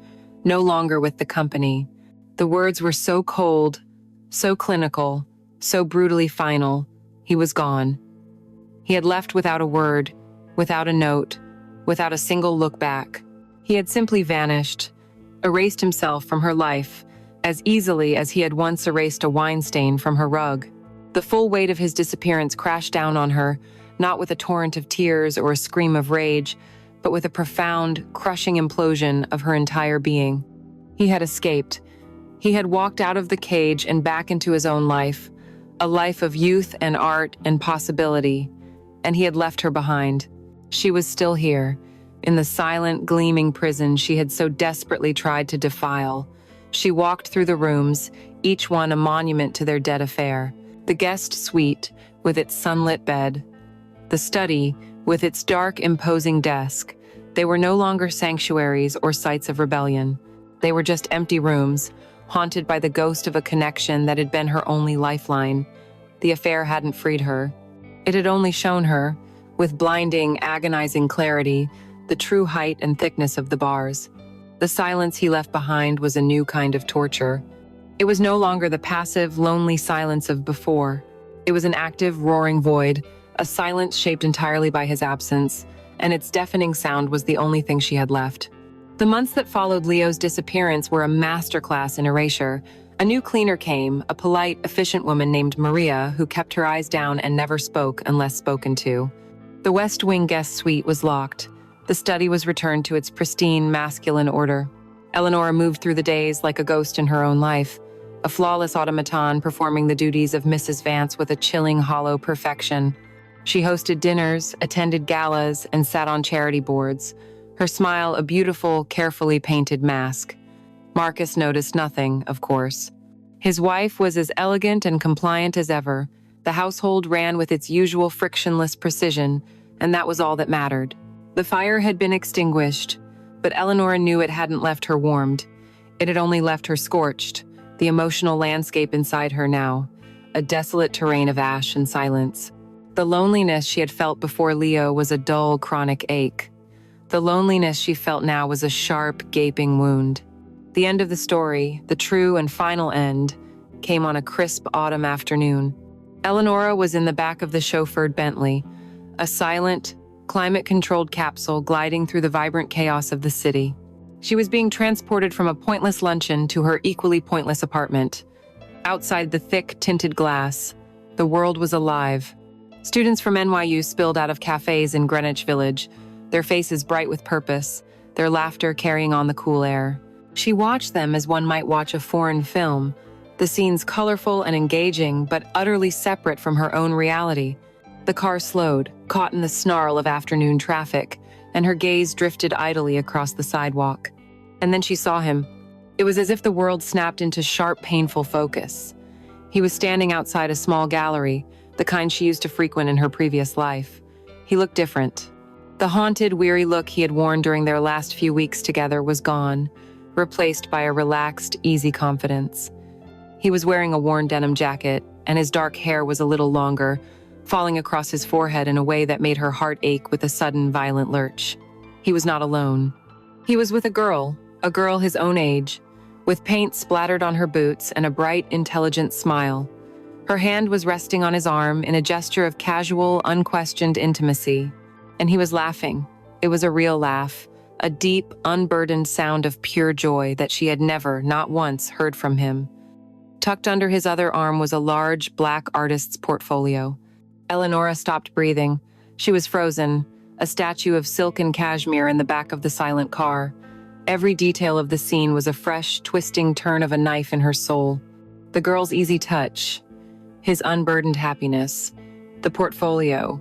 No longer with the company. The words were so cold, so clinical, so brutally final. He was gone. He had left without a word, without a note, without a single look back. He had simply vanished, erased himself from her life, as easily as he had once erased a wine stain from her rug. The full weight of his disappearance crashed down on her, not with a torrent of tears or a scream of rage, but with a profound, crushing implosion of her entire being. He had escaped. He had walked out of the cage and back into his own life, a life of youth and art and possibility, and he had left her behind. She was still here, in the silent, gleaming prison she had so desperately tried to defile. She walked through the rooms, each one a monument to their dead affair. The guest suite, with its sunlit bed. The study, with its dark, imposing desk. They were no longer sanctuaries or sites of rebellion. They were just empty rooms, haunted by the ghost of a connection that had been her only lifeline. The affair hadn't freed her. It had only shown her, with blinding, agonizing clarity, the true height and thickness of the bars. The silence he left behind was a new kind of torture. It was no longer the passive, lonely silence of before. It was an active, roaring void, a silence shaped entirely by his absence, and its deafening sound was the only thing she had left. The months that followed Leo's disappearance were a masterclass in erasure. A new cleaner came, a polite, efficient woman named Maria, who kept her eyes down and never spoke unless spoken to. The West Wing guest suite was locked. The study was returned to its pristine, masculine order. Eleonora moved through the days like a ghost in her own life, a flawless automaton performing the duties of Mrs. Vance with a chilling, hollow perfection. She hosted dinners, attended galas, and sat on charity boards, her smile a beautiful, carefully painted mask. Marcus noticed nothing, of course. His wife was as elegant and compliant as ever. The household ran with its usual frictionless precision, and that was all that mattered. The fire had been extinguished, but Eleanor knew it hadn't left her warmed. It had only left her scorched, the emotional landscape inside her now, a desolate terrain of ash and silence. The loneliness she had felt before Leo was a dull, chronic ache. The loneliness she felt now was a sharp, gaping wound. The end of the story, the true and final end, came on a crisp autumn afternoon. Eleanora was in the back of the chauffeured Bentley, a silent, climate-controlled capsule gliding through the vibrant chaos of the city. She was being transported from a pointless luncheon to her equally pointless apartment. Outside the thick, tinted glass, the world was alive. Students from NYU spilled out of cafes in Greenwich Village, their faces bright with purpose, their laughter carrying on the cool air. She watched them as one might watch a foreign film, the scenes colorful and engaging, but utterly separate from her own reality. The car slowed, caught in the snarl of afternoon traffic, and her gaze drifted idly across the sidewalk. And then she saw him. It was as if the world snapped into sharp, painful focus. He was standing outside a small gallery, the kind she used to frequent in her previous life. He looked different. The haunted, weary look he had worn during their last few weeks together was gone, replaced by a relaxed, easy confidence. He was wearing a worn denim jacket, and his dark hair was a little longer, falling across his forehead in a way that made her heart ache with a sudden, violent lurch. He was not alone. He was with a girl his own age, with paint splattered on her boots and a bright, intelligent smile. Her hand was resting on his arm in a gesture of casual, unquestioned intimacy. And he was laughing. It was a real laugh, a deep, unburdened sound of pure joy that she had never, not once, heard from him. Tucked under his other arm was a large, black artist's portfolio. Eleanora stopped breathing. She was frozen, a statue of silk and cashmere in the back of the silent car. Every detail of the scene was a fresh, twisting turn of a knife in her soul. The girl's easy touch, his unburdened happiness, the portfolio.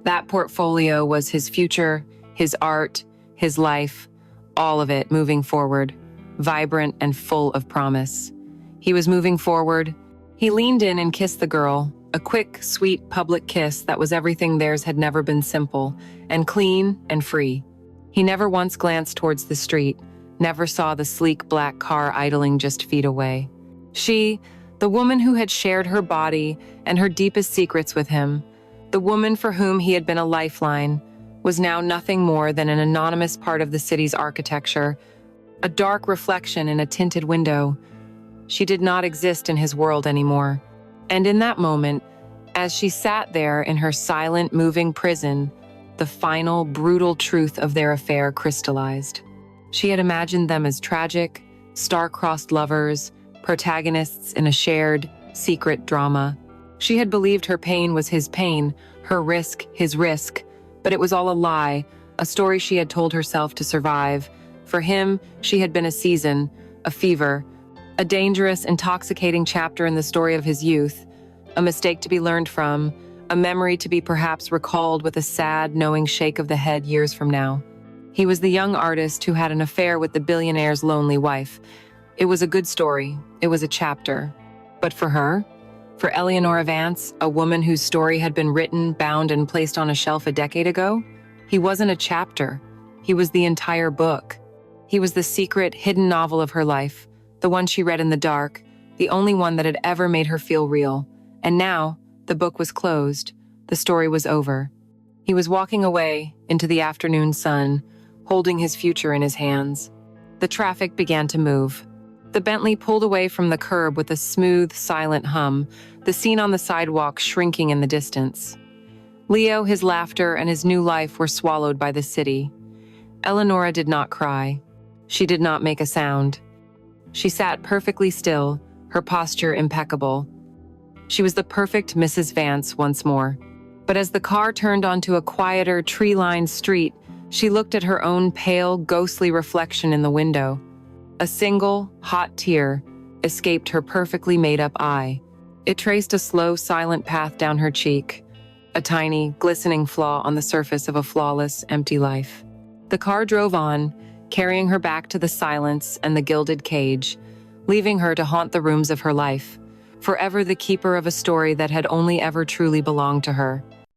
That portfolio was his future, his art, his life, all of it moving forward, vibrant and full of promise. He was moving forward. He leaned in and kissed the girl, a quick, sweet, public kiss that was everything theirs had never been simple, and clean and free. He never once glanced towards the street, never saw the sleek black car idling just feet away. She, the woman who had shared her body and her deepest secrets with him, the woman for whom he had been a lifeline, was now nothing more than an anonymous part of the city's architecture, a dark reflection in a tinted window. She did not exist in his world anymore. And in that moment, as she sat there in her silent, moving prison, the final, brutal truth of their affair crystallized. She had imagined them as tragic, star-crossed lovers, protagonists in a shared, secret drama. She had believed her pain was his pain, her risk his risk, but it was all a lie, a story she had told herself to survive. For him, she had been a season, a fever, a dangerous, intoxicating chapter in the story of his youth, a mistake to be learned from, a memory to be perhaps recalled with a sad, knowing shake of the head years from now. He was the young artist who had an affair with the billionaire's lonely wife. It was a good story. It was a chapter. But for her, for Eleanora Vance, a woman whose story had been written, bound, and placed on a shelf a decade ago, he wasn't a chapter. He was the entire book. He was the secret, hidden novel of her life, the one she read in the dark, the only one that had ever made her feel real. And now, the book was closed. The story was over. He was walking away into the afternoon sun, holding his future in his hands. The traffic began to move. The Bentley pulled away from the curb with a smooth, silent hum, the scene on the sidewalk shrinking in the distance. Leo, his laughter, and his new life were swallowed by the city. Eleanora did not cry. She did not make a sound. She sat perfectly still, her posture impeccable. She was the perfect Mrs. Vance once more. But as the car turned onto a quieter, tree-lined street, she looked at her own pale, ghostly reflection in the window. A single, hot tear, escaped her perfectly made-up eye. It traced a slow, silent path down her cheek, a tiny, glistening flaw on the surface of a flawless, empty life. The car drove on, carrying her back to the silence and the gilded cage, leaving her to haunt the rooms of her life, forever the keeper of a story that had only ever truly belonged to her.